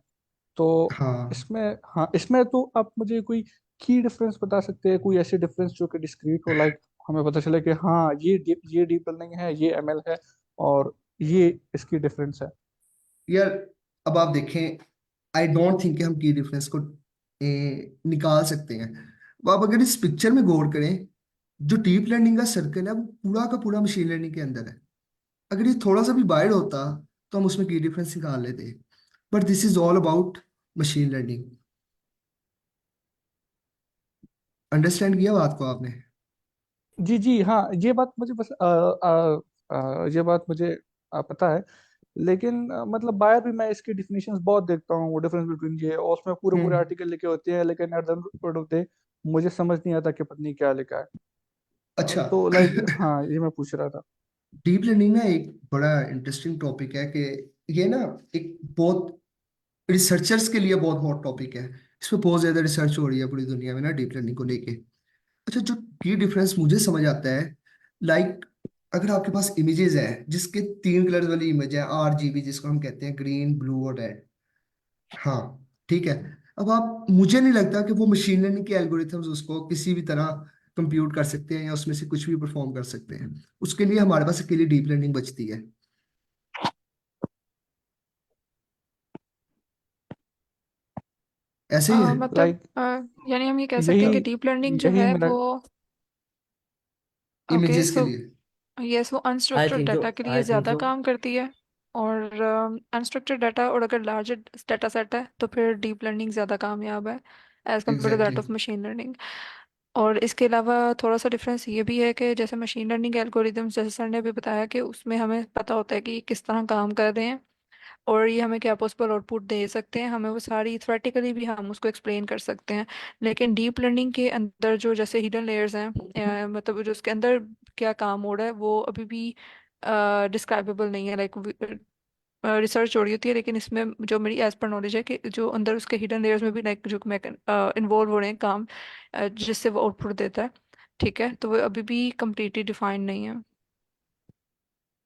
तो हाँ इसमें, हाँ, इसमें तो आप मुझे कोई की डिफरेंस बता सकते हैं, कोई ऐसे डिफरेंस जो कि डिस्क्रीट हो, लाइक हमें पता चले कि हाँ ये डीप लर्निंग है, ये ML है, और ये इसकी डिफरेंस है। यार, अब आप देखें, आई डोंट थिंक कि हम की डिफरेंस को निकाल सकते हैं। अब आप अगर इस पिक्चर में गौर करें, जो डीप लर्निंग का सर्कल है वो पूरा का पूरा मशीन लर्निंग के अंदर है। अगर ये थोड़ा सा भी बाहर होता तो हम उसमें की डिफरेंस निकाल लेते। But this is all about machine learning. Understand किया बात को आपने? जी जी, हाँ, ये बात मुझे बस ये बात मुझे पता है। लेकिन मतलब बाहर भी मैं इसकी डिफिनेशंस बहुत देखता हूँ, वो डिफरेंस बिटवीन ये, और उसमें पूरे पूरे हम्म। आर्टिकल लिखे होते हैं, लेकिन at the end of the मुझे समझ नहीं आता कि पत्नी क्या लिखा है। अच्छा। तो लाइक, हाँ, ये मैं पूछ रहा था। डीप लर्निंग ना एक बड़ा इंटरेस्टिंग टॉपिक है कि ये ना एक बहुत रिसर्चर्स के लिए बहुत हॉट टॉपिक है। इस पे बहुत ज्यादा रिसर्च हो रही है पूरी दुनिया में ना डीप लर्निंग को लेके। अच्छा, जो की डिफरेंस मुझे समझ आता है, लाइक अगर आपके पास इमेजेस है जिसके 3 कलर वाली इमेज है, RGB जिसको हम कहते हैं, ग्रीन, ब्लू और रेड। हाँ। ठीक है। अब आप, मुझे नहीं लगता कि वो मशीन लर्निंग के एल्गोरिथम्स उसको किसी भी तरह कंप्यूट कर सकते हैं या उसमें से कुछ भी परफॉर्म कर सकते हैं। उसके लिए हमारे पास अकेली डीप लर्निंग बचती है। ऐसे ही है मतलब लाइक यानी हम ये कह सकते यही हैं कि डीप लर्निंग जो यही है मेरा। वो, ओके इमेजेस के सो लिए। यस, वो आई अनस्ट्रक्चर्ड थिंक सो। डाटा के लिए आई थिंक ज़्यादा सो। काम करती है। और अनस्ट्रक्चर्ड डाटा, और अगर लार्ज डाटा सेट है तो फिर डीप लर्निंग ज़्यादा कामयाब है as compared to that exactly. Of machine learning. और इसके अलावा थोड़ा सा डिफरेंस ये भी है कि जैसे मशीन लर्निंग एल्गोरिदम्स, जैसे सर ने भी बताया कि उसमें हमें पता होता है कि ये किस तरह काम कर रहे हैं और ये हमें क्या पॉसिबल आउटपुट दे सकते हैं, हमें वो सारी थ्योरेटिकली भी हम उसको एक्सप्लेन कर सकते हैं। लेकिन डीप लर्निंग के अंदर जो जैसे हिडन लेयर्स हैं, मतलब जो उसके अंदर क्या काम हो रहा है वो अभी भी डिस्क्राइबेबल नहीं है। लाइक रिसर्च हो रही होती है, लेकिन इसमें जो मेरी एज पर नॉलेज है कि जो अंदर उसके हिडन लेयर्स में भी लाइक जो इन्वॉल्व हो रहे हैं काम, जिससे वो आउटपुट देता है। ठीक है, तो वो अभी भी कम्प्लीटली डिफाइंड नहीं है।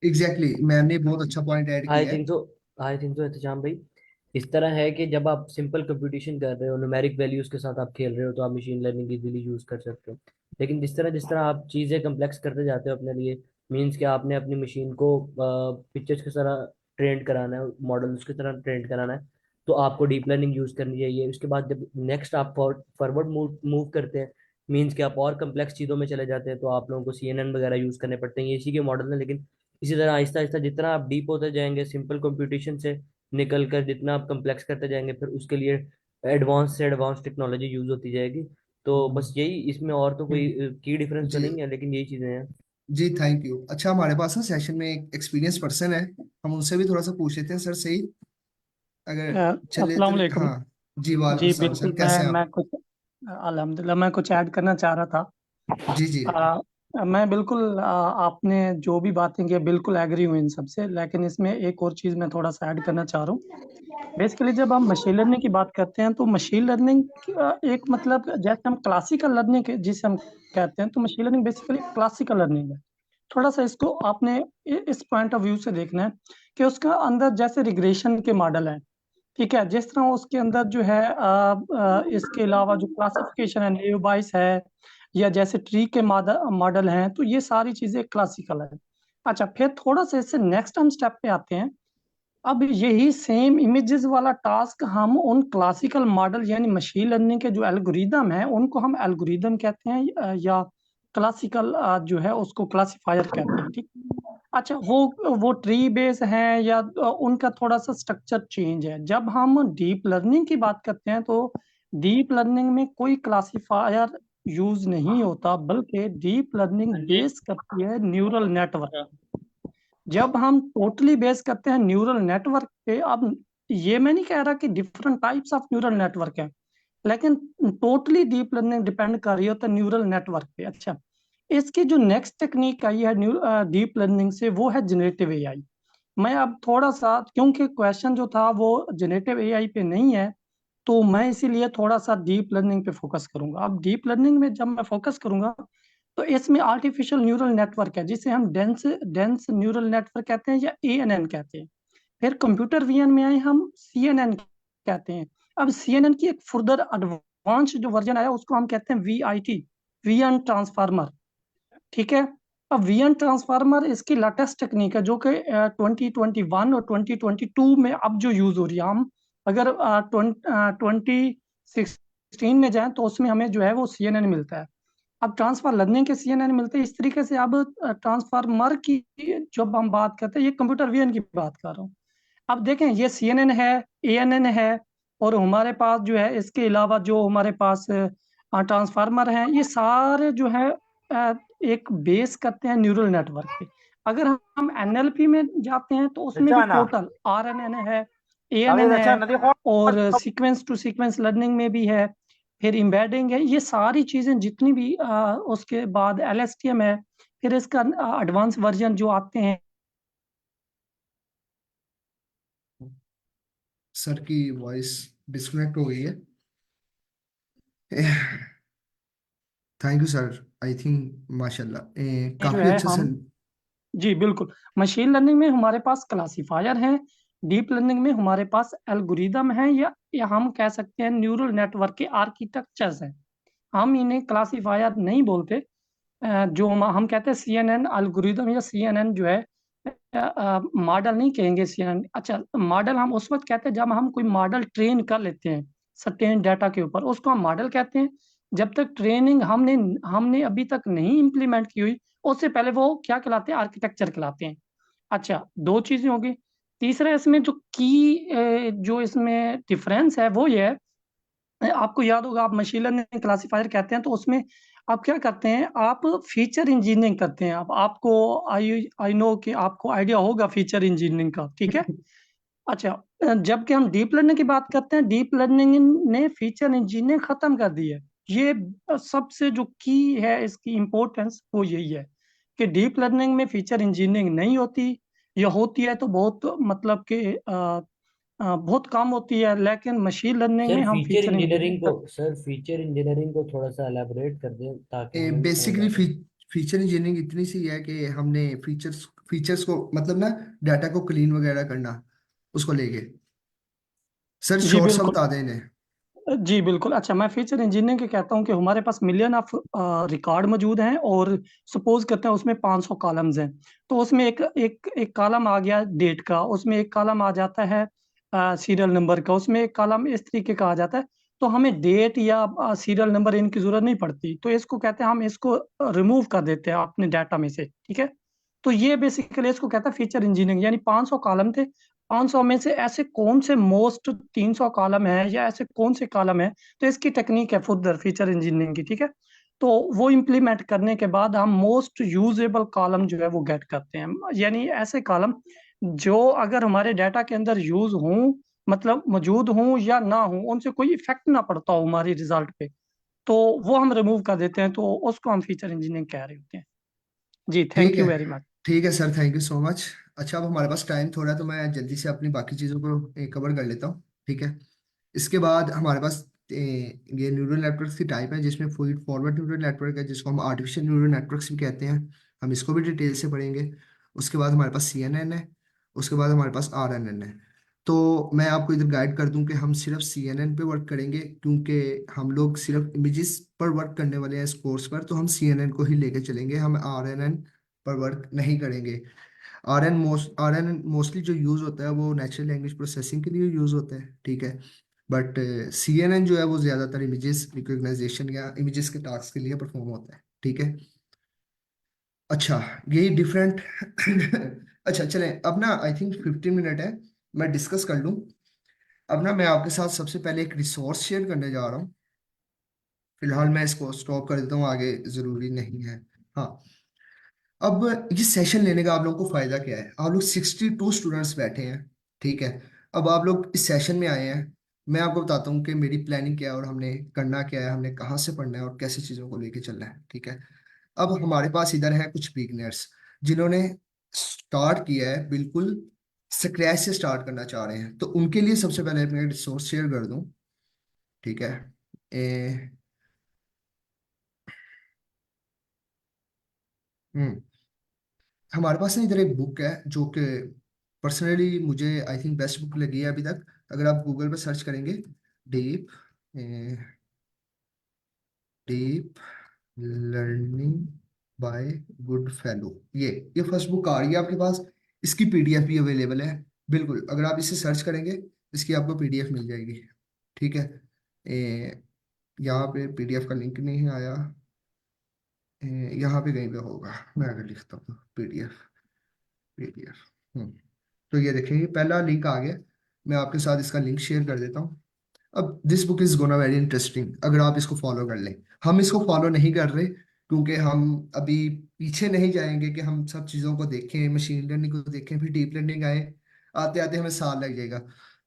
एग्जैक्टली, मैंने बहुत अच्छा पॉइंट ऐड आई किया है। थिंक तो आई थिंक तो एहतजाम भाई, इस तरह है कि जब आप सिंपल कंप्यूटेशन कर रहे हो, न्यूमेरिक वैल्यूज के साथ आप खेल रहे हो, तो आप मशीन लर्निंग इजीली यूज कर सकते हो। लेकिन जिस तरह आप चीज़ें कम्प्लेक्स करते जाते हो अपने लिए, मीन्स कि आपने अपनी मशीन को पिक्चर्स की तरह ट्रेंड कराना है, मॉडल्स की तरह ट्रेंड कराना है, तो आपको डीप लर्निंग यूज करनी चाहिए। उसके बाद जब नेक्स्ट आप फॉरवर्ड मूव मूव करते हैं, मीन्स कि आप और कम्प्लेक्स चीज़ों में चले जाते हैं तो आप लोगों को CNN वगैरह यूज़ करने पड़ते हैं, ये इसी के मॉडल हैं। लेकिन इसी तरह आहिस्ता आहिस्ता जितना आप डीप होते जाएंगे, सिंपल कंप्यूटेशन से निकल कर जितना आप कम्प्लेक्स करते जाएंगे, फिर उसके लिए एडवांस से एडवांस टेक्नोलॉजी यूज़ होती जाएगी। तो बस यही इसमें, और तो कोई की डिफरेंस तो जी नहीं है, लेकिन यही चीज़ें हैं। जी, थैंक यू। अच्छा, हमारे पास ना सेशन में एक एक्सपीरियंस पर्सन है, हम उनसे भी थोड़ा सा पूछ लेते हैं सर, सही अगर चले अस्सलाम तो? वालेकुम। हाँ जी, वालेकुम जी सलाम सर, बिल्कुल, कैसे हैं आप? मैं कुछ अल्हम्दुलिल्लाह मैं कुछ ऐड करना चाह रहा था। जी जी। मैं बिल्कुल आपने जो भी बातें की बिल्कुल एग्री हूँ इन सब से, लेकिन इसमें एक और चीज़ मैं थोड़ा सा ऐड करना चाह रहा हूँ। बेसिकली जब हम मशीन लर्निंग की बात करते हैं तो मशीन लर्निंग एक मतलब जैसे हम क्लासिकल लर्निंग जिसे हम कहते हैं, तो machine learning basically classical learning है। थोड़ा सा इसको आपने इस पॉइंट ऑफ व्यू से देखना है कि उसका अंदर जैसे रिग्रेशन के मॉडल है, ठीक है, जिस तरह उसके अंदर जो है इसके अलावा जो क्लासिफिकेशन है, नेव बाइस है, या जैसे ट्री के मॉडल हैं, तो ये सारी चीजें क्लासिकल है। अच्छा, फिर थोड़ा सा इससे नेक्स्ट हम स्टेप पे आते हैं। अब यही सेम इमेजेस वाला टास्क हम उन क्लासिकल मॉडल यानी मशीन लर्निंग के जो एल्गोरिदम है उनको हम एल्गोरिदम कहते हैं, या क्लासिकल जो है उसको क्लासिफायर कहते हैं, ठीक। अच्छा, वो ट्री बेस है या उनका थोड़ा सा स्ट्रक्चर चेंज है। जब हम डीप लर्निंग की बात करते हैं तो डीप लर्निंग में कोई क्लासिफायर यूज नहीं होता, बल्कि डीप लर्निंग बेस करती है न्यूरल नेटवर्क। जब हम टोटली बेस करते हैं न्यूरल नेटवर्क पे, अब ये मैं नहीं कह रहा कि different types of neural network है, लेकिन टोटली डीप लर्निंग डिपेंड कर रही होता है न्यूरल नेटवर्क पे। अच्छा, इसकी जो नेक्स्ट टेक्निक आई है डीप लर्निंग से, वो है जनरेटिव एआई। मैं अब थोड़ा सा, क्योंकि क्वेश्चन जो था वो जनरेटिव एआई पे नहीं है, तो मैं इसीलिए थोड़ा सा डीप लर्निंग पे फोकस करूंगा। अब डीप लर्निंग में जब मैं फोकस करूंगा तो इसमें आर्टिफिशियल न्यूरल नेटवर्क है, जिसे हम डेंस डेंस न्यूरल नेटवर्क कहते हैं या एएनएन कहते हैं। फिर कंप्यूटर विजन में आए हम सीएनएन कहते हैं। अब सीएनएन की एक फर्दर एडवांस जो वर्जन आया उसको हम कहते हैं वीआईटी, वीएन ट्रांसफार्मर, ठीक है। अब वीएन ट्रांसफार्मर इसकी लेटेस्ट टेक्निक है जो कि 2021 और 2022 में अब जो यूज हो रही है। हम अगर 2016 में जाएं तो उसमें हमें जो है वो सीएनएन मिलता है। अब ट्रांसफर लर्निंग के सीएनएन मिलते हैं इस तरीके से। अब ट्रांसफार्मर की जब हम बात करते हैं, ये कंप्यूटर विजन की बात कर रहा हूँ। अब देखें, ये सीएनएन है, एएनएन है, और हमारे पास जो है इसके अलावा जो हमारे पास ट्रांसफार्मर हैं, ये सारे जो है एक बेस करते हैं न्यूरल नेटवर्क पे। अगर हम एनएलपी में जाते हैं तो उसमें भी टोटल आरएनएन है, एएनएन है, और सीक्वेंस टू सीक्वेंस लर्निंग में भी है, फिर एम्बेडिंग है। ये सारी चीजें जितनी भी उसके बाद एलएसटीएम है, फिर इसका एडवांस वर्जन जो आते हैं। सर की वॉइस डिस्कनेक्ट हो गई है। Thank you sir, I think माशाल्लाह जो काफी है अच्छा हम, सर। जी बिल्कुल, मशीन लर्निंग में हमारे पास क्लासिफायर हैं, डीप लर्निंग में हमारे पास एल्गोरिदम है, या हम कह सकते हैं न्यूरल नेटवर्क के आर्किटेक्चर्स हैं। हम इन्हें क्लासिफायर नहीं बोलते। जो हम कहते हैं सीएनएन एल्गोरिदम या सीएनएन जो है, मॉडल नहीं कहेंगे सीएनएन। अच्छा, मॉडल हम उस वक्त कहते हैं जब हम कोई मॉडल ट्रेन कर लेते हैं सर्टेन डाटा के ऊपर, उसको हम मॉडल कहते हैं। जब तक ट्रेनिंग हमने हमने अभी तक नहीं इम्प्लीमेंट की हुई, उससे पहले वो क्या कहलाते हैं, आर्किटेक्चर कहलाते हैं। अच्छा, दो चीजें होगी। तीसरा इसमें जो जो इसमें डिफरेंस है वो ये है, आपको याद होगा, आप मशीन लर्निंग क्लासिफायर कहते हैं तो उसमें आप क्या करते हैं, आप फीचर इंजीनियरिंग करते हैं। अब आपको आई आई नो कि आपको आइडिया होगा फीचर इंजीनियरिंग का, ठीक है। अच्छा, जबकि हम डीप लर्निंग की बात करते हैं, डीप लर्निंग ने फीचर इंजीनियरिंग खत्म कर दी है। ये सबसे जो की है इसकी इम्पोर्टेंस वो यही है कि डीप लर्निंग में फीचर इंजीनियरिंग नहीं होती, या होती है तो बहुत मतलब कि बहुत कम होती है, लेकिन मशीन लर्निंग में हम फीचर इंजीनियरिंग कर। सर फीचर इंजीनियरिंग को थोड़ा सा एलाबोरेट कर दें ताकि हमें भी समझ आ बेसिकली जाए। फीचर इंजीनियरिंग इतनी सी है कि हमने फीचर्स को मतलब ना, डाटा को क्लीन वगैरह करना, उसको लेके। सर जी शॉर्ट सा बिल्कुल, बता दें इन्हें। जी बिल्कुल। अच्छा, मैं फीचर इंजीनियरिंग के कहता हूँ कि हमारे पास मिलियन ऑफ रिकॉर्ड मौजूद हैं, और सपोज करते हैं उसमें 500 कॉलम्स हैं। तो उसमें एक कॉलम आ गया डेट का, उसमें एक कॉलम आ जाता है सीरियल नंबर का, उसमें एक कॉलम इस तरीके का आ जाता है। तो हमें डेट या सीरियल नंबर इनकी जरूरत नहीं पड़ती, तो इसको कहते हैं हम इसको रिमूव कर देते हैं अपने डाटा में से, ठीक है। तो ये बेसिकली इसको कहता है फीचर इंजीनियरिंग। यानी 500 कॉलम थे, 500 में से ऐसे कौन से मोस्ट 300 कॉलम है या ऐसे कौन से कॉलम है, तो इसकी टेक्निक है फुर्दर फीचर इंजीनियरिंग की, ठीक है। तो वो इम्प्लीमेंट करने के बाद हम मोस्ट यूजेबल कॉलम जो है वो गेट करते हैं। यानी ऐसे कॉलम जो अगर हमारे डाटा के अंदर यूज हों, मतलब मौजूद हों या ना हों, उनसे कोई इफेक्ट ना पड़ता हो हमारी रिजल्ट पे, तो वो हम रिमूव कर देते हैं, तो उसको हम फीचर इंजीनियरिंग कह रहे होते हैं। जी, ठीक थैंक है। You very much. ठीक है sir, thank you so much. अच्छा, अब हमारे पास टाइम थोड़ा है तो मैं जल्दी से अपनी बाकी चीज़ों को कवर कर लेता हूँ, ठीक है। इसके बाद हमारे पास ये न्यूरल नेटवर्क्स की टाइप है, जिसमें फीड फॉरवर्ड न्यूरल नेटवर्क है, जिसको हम आर्टिफिशियल न्यूरल नेटवर्क्स भी कहते हैं। हम इसको भी डिटेल से पढ़ेंगे। उसके बाद हमारे पास CNN है। उसके बाद हमारे पास RNN है। तो मैं आपको इधर गाइड कर दूं कि हम सिर्फ CNN पे वर्क करेंगे, क्योंकि हम लोग सिर्फ इमेजेस पर वर्क करने वाले हैं इस कोर्स पर, तो हम CNN को ही लेके चलेंगे, हम RNN पर वर्क नहीं करेंगे। RN मोस्टली जो यूज़ होता है वो नेचुरल लैंग्वेज प्रोसेसिंग के लिए यूज़ होता है, ठीक है। बट CNN जो है वो ज़्यादातर इमेजेस रिकॉग्नाइजेशन या इमेजेस के टास्क के लिए परफॉर्म होता है, ठीक है। अच्छा, यही डिफरेंट अच्छा चलें, अब ना आई थिंक 15 मिनट है, मैं डिस्कस कर लूँ। अब ना मैं आपके साथ सबसे पहले एक रिसोर्स शेयर करने जा रहा हूँ। फिलहाल मैं इसको स्टॉप कर देता हूँ, आगे ज़रूरी नहीं है। हाँ, अब ये सेशन लेने का आप लोगों को फायदा क्या है? आप लोग 62 स्टूडेंट्स बैठे हैं, ठीक है। अब आप लोग इस सेशन में आए हैं, मैं आपको बताता हूँ कि मेरी प्लानिंग क्या है और हमने करना क्या है, हमने कहाँ से पढ़ना है और कैसे चीज़ों को लेके चलना है, ठीक है। अब हमारे पास इधर है कुछ बिगनर्स जिन्होंने स्टार्ट किया है, बिल्कुल स्क्रैच से स्टार्ट करना चाह रहे हैं, तो उनके लिए सबसे पहले मैं रिसोर्स शेयर कर दूं, ठीक है। ए, हम्म हमारे पास ना इधर एक बुक है जो कि पर्सनली मुझे आई थिंक बेस्ट बुक लगी है अभी तक। अगर आप गूगल पे सर्च करेंगे, deep deep learning by good fellow, ये फर्स्ट बुक आ रही है आपके पास। इसकी PDF भी अवेलेबल है, बिल्कुल। अगर आप इसे सर्च करेंगे, इसकी आपको PDF मिल जाएगी, ठीक है। यहाँ पे PDF का लिंक नहीं आया। यहाँ पे कहीं पे होगा, मैं अगर लिखता हूँ PDF। तो ये देखें, ये पहला लिंक आ गया। मैं आपके साथ इसका लिंक शेयर कर देता हूँ। अब this book is gonna very interesting अगर आप इसको फॉलो कर लें। हम इसको फॉलो नहीं कर रहे क्योंकि हम अभी पीछे नहीं जाएंगे कि हम सब चीज़ों को देखें, मशीन लर्निंग को देखें, फिर डीप लर्निंग आए, आते आते हमें साल लग जाएगा।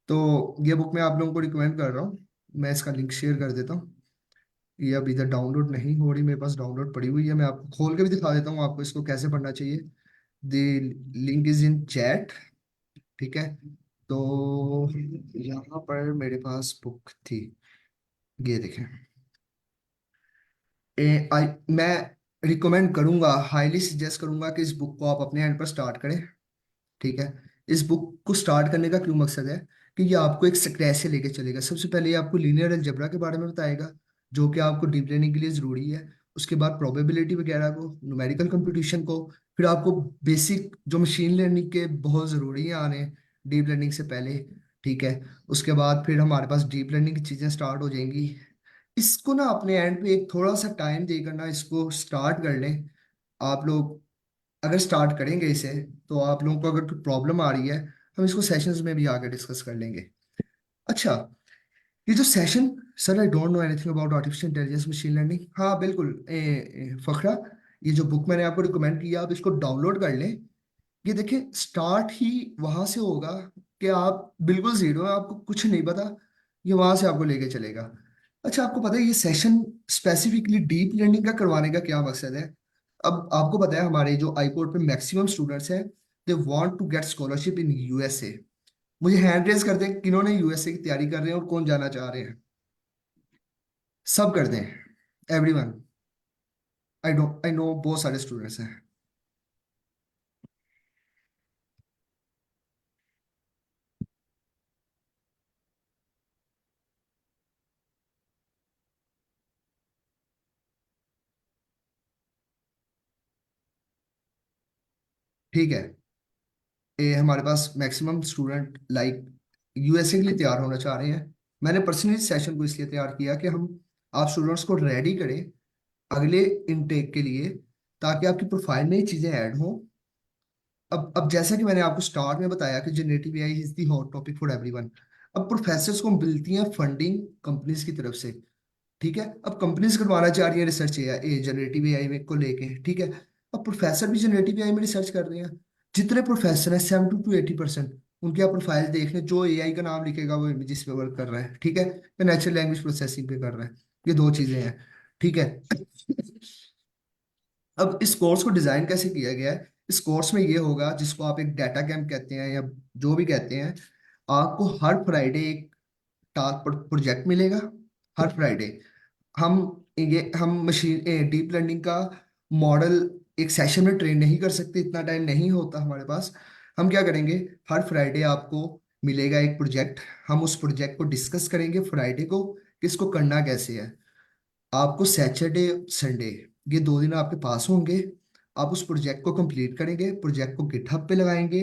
तो ये बुक मैं आप लोगों को रिकमेंड कर रहा हूँ। मैं इसका लिंक शेयर कर देता हूँ। ये अभी इधर डाउनलोड नहीं हो रही, मेरे पास डाउनलोड पड़ी हुई है, मैं आपको खोल के भी दिखा देता हूँ आपको इसको कैसे पढ़ना चाहिए। The link is in chat, ठीक है। तो यहाँ पर मेरे पास बुक थी, ये देखें। मैं रिकमेंड करूंगा, हाईली सजेस्ट करूंगा कि इस बुक को आप अपने एंड पर स्टार्ट करें, ठीक है। इस बुक को स्टार्ट करने का क्यों मकसद है कि ये आपको एक स्क्रैच से लेके चलेगा। सबसे पहले ये आपको लीनियर अलजेब्रा के बारे में बताएगा, जो कि आपको डीप लर्निंग के लिए ज़रूरी है। उसके बाद प्रोबेबिलिटी वगैरह को, न्यूमेरिकल कंप्यूटेशन को, फिर आपको बेसिक जो मशीन लर्निंग के बहुत ज़रूरी है आने डीप लर्निंग से पहले, ठीक है। उसके बाद फिर हमारे पास डीप लर्निंग की चीज़ें स्टार्ट हो जाएंगी। इसको ना अपने एंड पे एक थोड़ा सा टाइम देकर ना इसको स्टार्ट कर लें। आप लोग अगर स्टार्ट करेंगे इसे, तो आप लोगों को अगर कोई प्रॉब्लम आ रही है, हम इसको सेशंस में भी आगे डिस्कस कर लेंगे। अच्छा, ये जो session, sir I don't know anything about artificial intelligence machine learning, हाँ बिल्कुल। फखरा, ये जो बुक मैंने आपको रिकमेंड किया, आप इसको डाउनलोड कर लें। ये देखिए, स्टार्ट ही वहां से होगा कि आप बिल्कुल जीरो है, आपको कुछ नहीं पता, ये वहां से आपको लेके चलेगा। अच्छा, आपको पता है ये सेशन स्पेसिफिकली डीप लर्निंग का करवाने का क्या मकसद है? अब आपको पता है हमारे जो आई कोर्ट पे मैक्सिमम स्टूडेंट्स हैं, they want to get scholarship in USA। मुझे हैंड रेज कर दें किन्होंने USA की तैयारी कर रहे हैं और कौन जाना चाह रहे हैं, सब कर दें, एवरीवन। आई नो बहुत सारे स्टूडेंट्स हैं। ठीक है, ये हमारे पास मैक्सिमम स्टूडेंट लाइक USA के लिए तैयार होना चाह रहे हैं। मैंने पर्सनली सेशन को इसलिए तैयार किया कि हम आप स्टूडेंट्स को रेडी करें अगले इनटेक के लिए, ताकि आपकी प्रोफाइल में ये चीजें ऐड हों। अब जैसा कि मैंने आपको स्टार्ट में बताया कि generative AI is the hot topic for everyone. अब प्रोफेसर्स को मिलती है फंडिंग कंपनीज की तरफ से, ठीक है। अब कंपनीज करवाना चाह रही है रिसर्च ए जनरेटिव एआई में को लेके, ठीक है। अब प्रोफेसर भी जनरेटिव एआई में रिसर्च कर रहे हैं। जितने प्रोफेसर हैं 70 to 80% उनके आप प्रोफाइल देख लें, जो एआई का नाम लिखेगा वो इमेजेस पे वर्क कर रहा है, ठीक है, या नेचुरल लैंग्वेज प्रोसेसिंग पे कर रहा है। ये दो चीजें हैं, ठीक है। अब इस कोर्स को डिजाइन कैसे किया गया है? इस कोर्स में ये होगा, जिसको आप एक डाटा कैंप कहते हैं या जो भी कहते हैं, आपको हर फ्राइडे एक टास्क प्रोजेक्ट मिलेगा। हर फ्राइडे हम हम मशीन डीप लर्निंग का मॉडल एक सेशन में ट्रेन नहीं कर सकते, इतना टाइम नहीं होता हमारे पास। हम क्या करेंगे, हर फ्राइडे आपको मिलेगा एक प्रोजेक्ट। हम उस प्रोजेक्ट को डिस्कस करेंगे फ्राइडे को कि इसको करना कैसे है। आपको सैटरडे संडे ये 2 दिन आपके पास होंगे। आप उस प्रोजेक्ट को कंप्लीट करेंगे, प्रोजेक्ट को गिटहब पे लगाएंगे।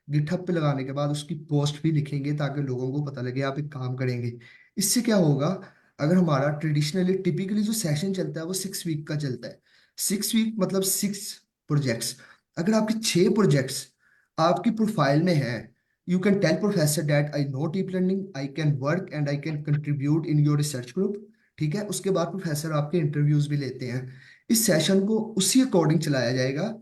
गिटहब पे लगाने के बाद उसकी पोस्ट भी लिखेंगे ताकि लोगों को पता लगे आप एक काम करेंगे। इससे क्या होगा, अगर हमारा ट्रेडिशनली टिपिकली जो सेशन चलता है वो 6 वीक का चलता है। 6 वीक मतलब 6 प्रोजेक्ट्स। अगर आपके 6 प्रोजेक्ट्स आपकी प्रोफाइल में है, you can tell professor that I know deep learning, I can work and I can contribute in your research group, ठीक है। उसके बाद प्रोफेसर आपके इंटरव्यूज भी लेते हैं। इस सेशन को उसी अकॉर्डिंग चलाया जाएगा।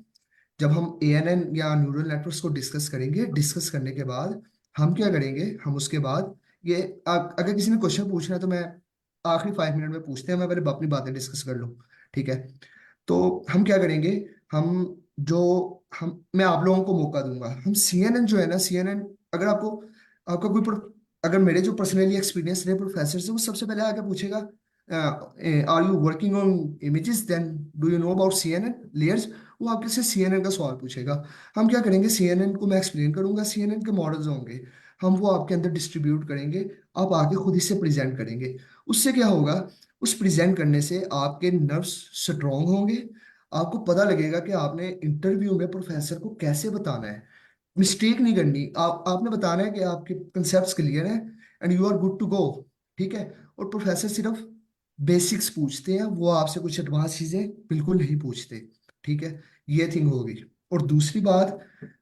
जब हम एएनएन या न्यूरल नेटवर्क्स को डिस्कस करेंगे, डिस्कस करने के बाद हम क्या करेंगे, हम उसके बाद ये अगर किसी ने क्वेश्चन पूछना है तो मैं आखिरी 5 मिनट में पूछते हैं, मैं पहले अपनी बातें डिस्कस कर लूँ, ठीक है। तो हम क्या करेंगे, हम जो हम मैं आप लोगों को मौका दूंगा। हम सीएनएन जो है ना, सीएनएन अगर आपको आपका कोई अगर मेरे जो पर्सनली एक्सपीरियंस रहे प्रोफेसर से, वो सबसे पहले आके पूछेगा are you working on images, then do you know about CNN layers. वो आपके से सीएनएन का सवाल पूछेगा। हम क्या करेंगे, सीएनएन को मैं एक्सप्लेन करूंगा, सीएनएन के मॉडल्स होंगे, हम वो आपके अंदर डिस्ट्रीब्यूट करेंगे। आप आके खुद ही से प्रेजेंट करेंगे। उससे क्या होगा, उस प्रेजेंट करने से आपके नर्व्स स्ट्रांग होंगे। आपको पता लगेगा कि आपने इंटरव्यू में प्रोफेसर को कैसे बताना है। मिस्टेक नहीं करनी, आपने बताना है कि आपके कंसेप्ट क्लियर है and you are good to go, ठीक है। और प्रोफेसर सिर्फ बेसिक्स पूछते हैं, वो आपसे कुछ एडवांस चीजें बिल्कुल नहीं पूछते, ठीक है। ये थिंग होगी। और दूसरी बात,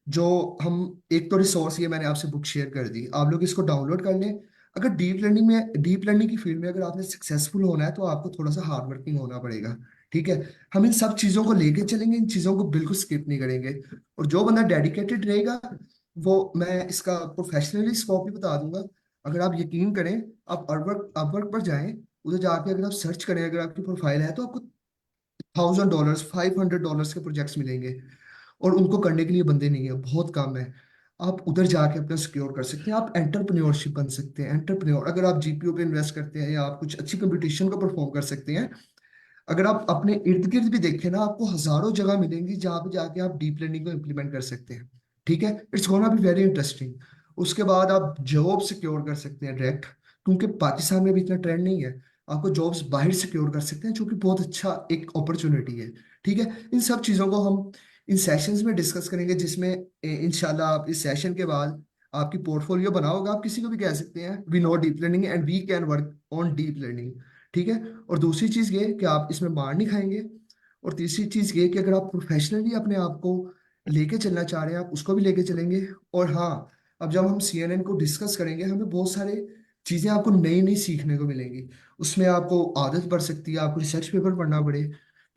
जो हम एक तो रिसोर्स, ये मैंने आपसे बुक शेयर कर दी, आप लोग इसको डाउनलोड कर लें। अगर डीप लर्निंग की फील्ड में अगर आपने सक्सेसफुल होना है तो आपको थोड़ा सा हार्ड वर्किंग होना पड़ेगा, ठीक है। हम इन सब चीजों को लेके चलेंगे, इन चीजों को बिल्कुल स्किप नहीं करेंगे। और जो बंदा डेडिकेटेड रहेगा, वो मैं इसका प्रोफेशनली स्कोप भी बता दूंगा। अगर आप यकीन करें, आप अपवर्क पर जाएं, उधर जाके अगर आप सर्च करें, अगर आपकी प्रोफाइल है तो आपको $1000 $500 के प्रोजेक्ट्स मिलेंगे। और उनको करने के लिए बंदे नहीं है, बहुत कम है। आप उधर जाके अपना सिक्योर कर सकते हैं, आप एंटरप्रेन्योरशिप बन सकते हैं। एंटरप्रेन्योर, अगर आप जीपीओ पे इन्वेस्ट करते हैं या आप कुछ अच्छी कंपटीशन को परफॉर्म कर सकते हैं। अगर आप अपने इर्द गिर्द भी देखें ना, आपको हजारों जगह मिलेंगी जहाँ पे जाके आप डीप लर्निंग को इम्प्लीमेंट कर सकते हैं, ठीक है। It's gonna be very interesting. उसके बाद आप जॉब सिक्योर कर सकते हैं डायरेक्ट, क्योंकि पाकिस्तान में भी इतना ट्रेंड नहीं है। आपको जॉब्स बाहर सिक्योर कर सकते हैं, जो कि बहुत अच्छा एक अपॉर्चुनिटी है, ठीक है। इन सब चीज़ों को हम इन सेशंस में डिस्कस करेंगे, जिसमें इंशाल्लाह आप इस सेशन के बाद आपकी पोर्टफोलियो बनाओगे। आप किसी को भी कह सकते हैं we know deep learning and we can work on deep learning, ठीक है। और दूसरी चीज ये कि आप इसमें मार नहीं खाएंगे। और तीसरी चीज ये कि अगर आप प्रोफेशनली अपने आप को लेके चलना चाह रहे हैं, आप उसको भी लेके चलेंगे। और हाँ, अब जब हम सीएनएन को डिस्कस करेंगे, हमें बहुत सारे चीजें आपको नई नई सीखने को मिलेंगी। उसमें आपको आदत पड़ सकती है, आपको रिसर्च पेपर पढ़ना पड़े,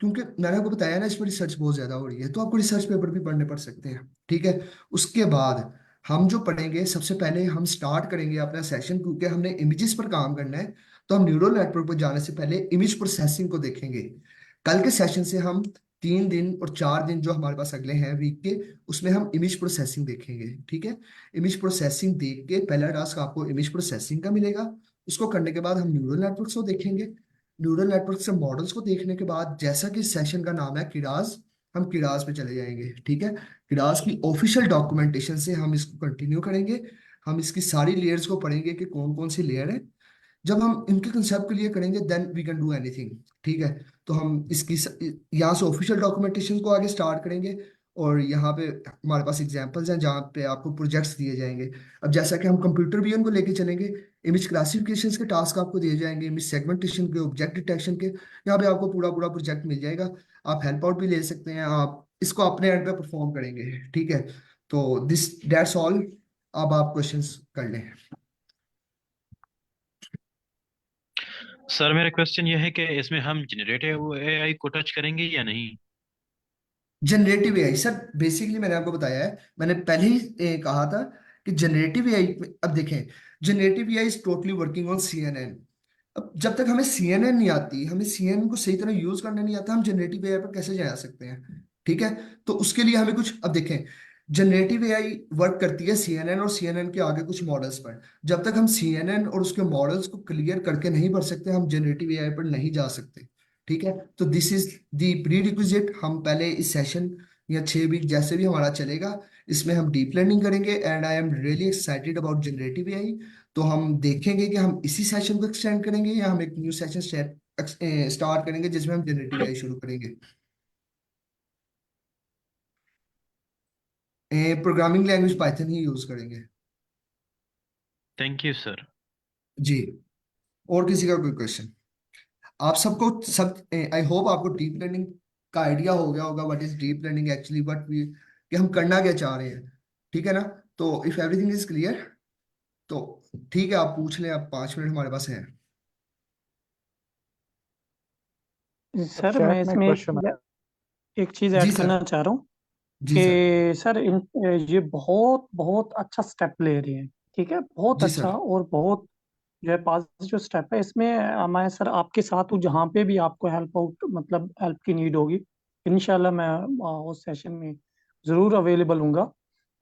क्योंकि मैंने आपको बताया ना इसमें रिसर्च बहुत ज्यादा हो रही है, तो आपको रिसर्च पेपर भी पढ़ने पड़ सकते हैं, ठीक है। उसके बाद हम जो पढ़ेंगे, सबसे पहले हम स्टार्ट करेंगे अपना सेशन, क्योंकि हमने इमेजेस पर काम करना है। तो हम न्यूरल नेटवर्क पर जाने से पहले इमेज प्रोसेसिंग को देखेंगे। कल के सेशन से हम 3 दिन और 4 दिन जो हमारे पास अगले हैं वीक के, उसमें हम इमेज प्रोसेसिंग देखेंगे, ठीक है। इमेज प्रोसेसिंग देख के पहला टास्क आपको इमेज प्रोसेसिंग का मिलेगा। उसको करने के बाद हम न्यूरल नेटवर्क्स को देखेंगे। न्यूरल नेटवर्क से मॉडल्स को देखने के बाद, जैसा कि सेशन का नाम है किडाज, हम किडाज पे चले जाएंगे, ठीक है। किडाज की ऑफिशियल डॉक्यूमेंटेशन से हम इसको कंटिन्यू करेंगे। हम इसकी सारी लेयर्स को पढ़ेंगे कि कौन कौन सी लेयर है। जब हम इनके कंसेप्ट क्लियर करेंगे, then we can do anything, ठीक है। तो हम इसकी यहाँ से ऑफिशियल डॉक्यूमेंटेशन को आगे स्टार्ट करेंगे। और यहाँ पे हमारे पास एग्जांपल्स हैं जहाँ पे आपको प्रोजेक्ट्स दिए जाएंगे। अब जैसा कि हम कंप्यूटर विजन को लेके चलेंगे, इमेज क्लासिफिकेशंस के टास्क आपको दिए जाएंगे, इमेज सेगमेंटेशन के, ऑब्जेक्ट डिटेक्शन के, यहाँ पे आपको पूरा पूरा प्रोजेक्ट मिल जाएगा। आप हेल्प आउट भी ले सकते हैं, आप इसको अपने एंड पे परफॉर्म करेंगे। ठीक है, तो दिस दैट्स ऑल। अब आप क्वेश्चंस कर लें। सर मेरा क्वेश्चन ये है कि इसमें हम जनरेटिव एआई को टच करेंगे या नहीं? जनरेटिव एआई सर, बेसिकली मैंने आपको बताया है, मैंने पहले ही कहा था कि जनरेटिव एआई, अब देखें, generative AI is totally working on CNN. अब जब तक हमें सीएनएन नहीं आती, हमें सीएनएन को सही तरह यूज करना नहीं आता, हम जनरेटिव एआई पर कैसे जा सकते हैं? ठीक है, तो उसके लिए हमें कुछ, अब देखें, जनरेटिव एआई वर्क करती है सीएनएन और सीएनएन के आगे कुछ मॉडल्स पर। जब तक हम सीएनएन और उसके मॉडल्स को क्लियर करके नहीं पढ़ सकते, हम जनरेटिव एआई पर नहीं जा सकते। ठीक है, तो this is the pre requisite. हम पहले इस सेशन या 6 वीक जैसे भी हमारा चलेगा, इसमें हम डीप लर्निंग करेंगे, and I am really excited about generative AI. तो हम देखेंगे कि हम इसी सेशन को एक्सटेंड करेंगे या हम एक न्यू सेशन स्टार्ट करेंगे जिसमें हम जनरेटिव एआई शुरू करेंगे। प्रोग्रामिंग लैंग्वेज पाइथन ही यूज करेंगे। Thank you sir. जी, और किसी का कोई क्वेश्चन? आप सबको सब, आई होप आपको डीप लर्निंग का आइडिया हो गया होगा, what is deep learning actually, what we, कि हम करना क्या चाह रहे हैं। ठीक है ना? तो इफ एवरीथिंग इज क्लियर, तो ठीक है, आप पूछ लें, आप 5 मिनट हमारे पास हैं। सर चैट मैं में इसमें क्वेश्चन आया। एक चीज़ जी ऐड सर। करना चाह रहा हूँ जी सर। कि सर ये बहुत बहुत अच्छा स्टेप ले रही है। ठीक है, बहुत जी अच्छा सर। और बहुत जो है पॉजिटिव स्टेप है इसमें। मैं सर आपके साथ हूँ, जहाँ पे भी आपको हेल्प आउट मतलब हेल्प की नीड होगी, इंशाल्लाह मैं उस सेशन में ज़रूर अवेलेबल हूँगा।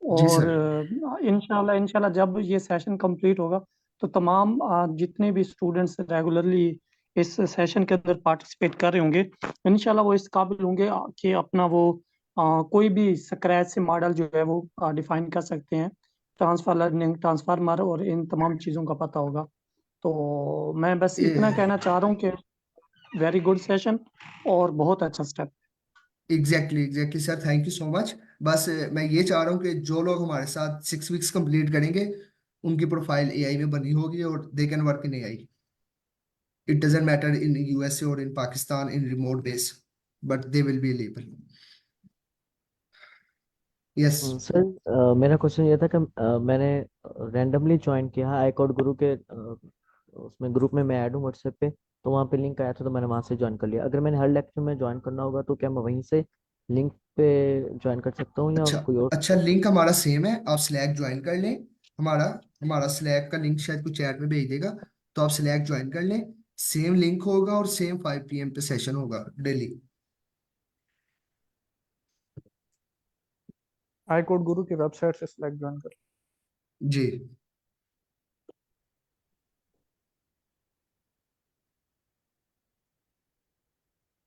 जी और सर। इंशाल्लाह इंशाल्लाह जब ये सेशन कंप्लीट होगा तो तमाम जितने भी स्टूडेंट्स रेगुलरली इस सेशन के अंदर पार्टिसिपेट कर रहे होंगे, इंशाल्लाह वो इस काबिल होंगे कि अपना वो कोई भी स्क्रैच से मॉडल जो है वो डिफाइन कर सकते हैं। ट्रांसफर लर्निंग, ट्रांसफार्मर और इन तमाम चीज़ों का पता होगा। तो मैं बस इतना कहना चाह रहा हूँ कि वेरी गुड सेशन और बहुत अच्छा step. Exactly exactly sir, thank you so much. बस मैं ये चाह रहा हूँ कि जो लोग हमारे साथ 6 वीक्स कंप्लीट करेंगे, उनकी प्रोफाइल एआई में बनी होगी और they can work in AI. It doesn't matter in USA और in Pakistan in remote base, but they will be able. Yes. Sir मेरा क्वेश्चन ये था कि मैंने रैंडमली ज्वाइन किया है आईकोड गुरु के उसमें ग्रुप में मैं ऐड हूँ व्हाट्सएप पे। तो वहाँ पे लिंक आया था तो मैंने वहाँ से ज्वाइन कर लिया। अगर मैंने हर लेक्चर में ज्वाइन करना होगा तो क्या मैं वहीं से लिंक पे ज्वाइन कर सकता हूँ या अच्छा, कोई और? अच्छा, लिंक हमारा सेम है, आप स्लैक ज्वाइन कर लें। हमारा हमारा स्लैक का लिंक शायद कुछ चैट में भेज देगा, तो आप स्लैक ज्वाइन कर लें। सेम लिंक होगा और सेम 5 PM पे सेशन होगा डेली। आई कोड गुरु की वेबसाइट से सिलेक्ट ज्वाइन कर। जी।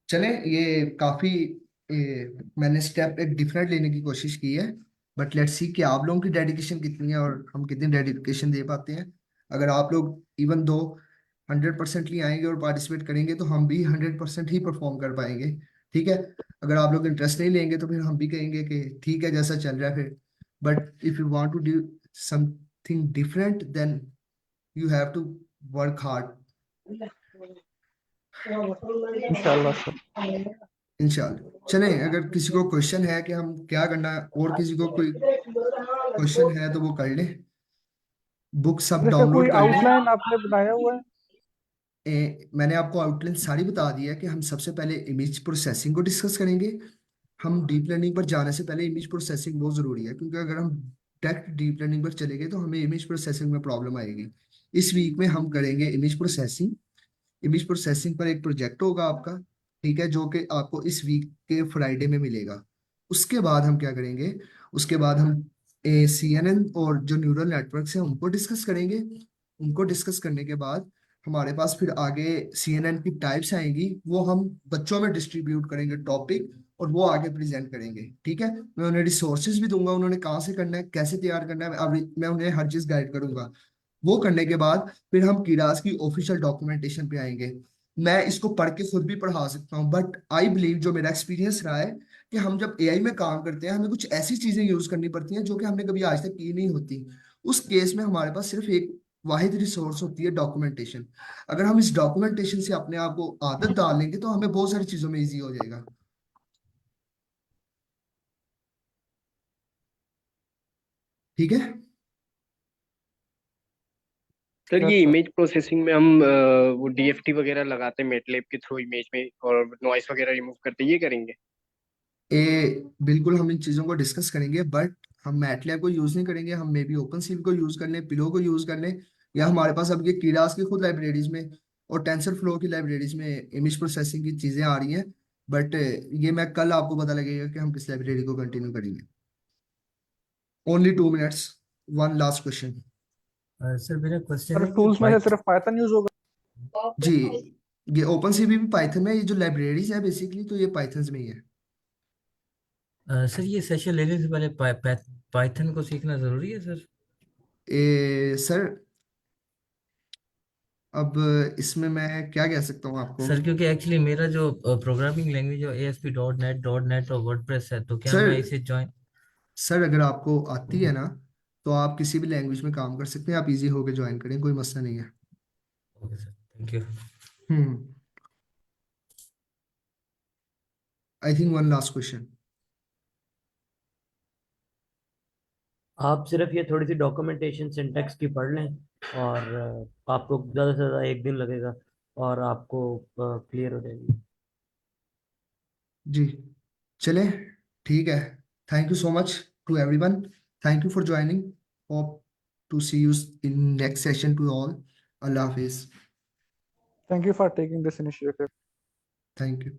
चले, ये काफी, मैंने स्टेप एक डिफरेंट लेने की कोशिश की है, बट लेट्स सी कि आप लोगों की डेडिकेशन कितनी है और हम कितनी डेडिकेशन दे पाते हैं। अगर आप लोग इवन दो 100% आएंगे और पार्टिसिपेट करेंगे, तो हम भी 100% ही परफॉर्म कर पाएंगे। ठीक है, अगर आप लोग इंटरेस्ट नहीं लेंगे तो फिर हम भी कहेंगे कि ठीक है, जैसा चल रहा है फिर। But if you want to do something different, then you have to work hard. इंशाल्लाह सर। इंशाल्लाह। चलें, अगर किसी को क्वेश्चन है कि हम क्या करना है, और किसी को कोई क्वेश्चन है तो वो कर लें, बुक सब इसका कोई डाउनलोड कर लें। आउटलाइन आपने बनाया हुआ है? मैंने आपको आउटलाइन सारी बता दी है कि हम सबसे पहले इमेज प्रोसेसिंग को डिस्कस करेंगे। हम डीप लर्निंग पर जाने से पहले इमेज प्रोसेसिंग बहुत ज़रूरी है, क्योंकि अगर हम डायरेक्ट डीप लर्निंग पर चले गए तो हमें इमेज प्रोसेसिंग में प्रॉब्लम आएगी। इस वीक में हम करेंगे इमेज प्रोसेसिंग। इमेज प्रोसेसिंग पर एक प्रोजेक्ट होगा आपका, ठीक है, जो कि आपको इस वीक के फ्राइडे में मिलेगा। उसके बाद हम क्या करेंगे, उसके बाद हम CNN और जो न्यूरल नेटवर्क्स हैं उनको डिस्कस करेंगे। उनको डिस्कस करने के बाद हमारे पास फिर आगे CNN की टाइप्स आएंगी, वो हम बच्चों में डिस्ट्रीब्यूट करेंगे टॉपिक, और वो आगे प्रेजेंट करेंगे। ठीक है, मैं उन्हें रिसोर्सेज भी दूंगा, उन्होंने कहाँ से करना है, कैसे तैयार करना है, अब मैं उन्हें हर चीज गाइड करूंगा। वो करने के बाद फिर हम किरास की ऑफिशियल डॉक्यूमेंटेशन पे आएंगे। मैं इसको पढ़ के खुद भी पढ़ा सकता हूँ, बट आई बिलीव, जो मेरा एक्सपीरियंस रहा है, कि हम जब एआई में काम करते हैं हमें कुछ ऐसी चीजें यूज करनी पड़ती हैं जो कि हमने कभी आज तक की नहीं होती। उस केस में हमारे पास सिर्फ एक वाहिद रिसोर्स होती है, डॉक्यूमेंटेशन। अगर हम इस डॉक्यूमेंटेशन से अपने आप को आदत डाल लेंगे तो हमें बहुत सारी चीजों में इजी हो जाएगा। ठीक है। सर यस ये सर। इमेज प्रोसेसिंग में हम वो डीएफटी वगैरह लगाते हैं मैटलैब के थ्रू इमेज में और नॉइस वगैरह रिमूव करते हैं, ये करेंगे? बिल्कुल हम इन चीजों को डिस्कस करेंगे, बट हम मैटलैब को यूज नहीं करेंगे। हम मे बी ओपन सीवी को यूज कर लें, पिलो को यूज कर लें, या हमारे पास अब ये कीडास की खुद लाइब्रेरीज में और टेंसर फ्लो की लाइब्रेरीज में इमेज प्रोसेसिंग की चीजें आ रही हैं। बट ये मैं कल आपको पता लगेगा कि हम किस लाइब्रेरी को कंटिन्यू करेंगे। Only 2 minutes, one last question. Sir मेरा क्वेश्चन सर है कि टूल्स में से सिर्फ पाइथन यूज होगा? जी, ये ओपन सीवी भी पाइथन में, ये जो लाइब्रेरीज है बेसिकली तो ये पाइथन में ही है। सर ये सेशन लेने से पहले पाइथन को सीखना जरूरी है सर? सर अब इसमें मैं क्या कह सकता हूँ आपको। सर क्योंकि एक्चुअली मेरा जो प्रोग्रामिंग लैंग्वेज जो ASP.NET और वर्डप्रेस है, तो क्या सर मैं इसे ज्वाइन? सर अगर आपको आती है ना तो आप किसी भी लैंग्वेज में काम कर सकते हैं, आप इजी होके ज्वाइन करें, कोई मसला नहीं है। Okay sir, thank you. Hmm. I think one last question. आप सिर्फ ये थोड़ी सी डॉक्यूमेंटेशन सिंटैक्स की पढ़ लें और आपको ज़्यादा से ज़्यादा एक दिन लगेगा और आपको क्लियर हो जाएगी। जी चले, ठीक है। Thank you so much to everyone, thank you for joining. Hope to see you in next session to all. अल्लाह हाफिज। Thank you for taking this initiative. Thank you.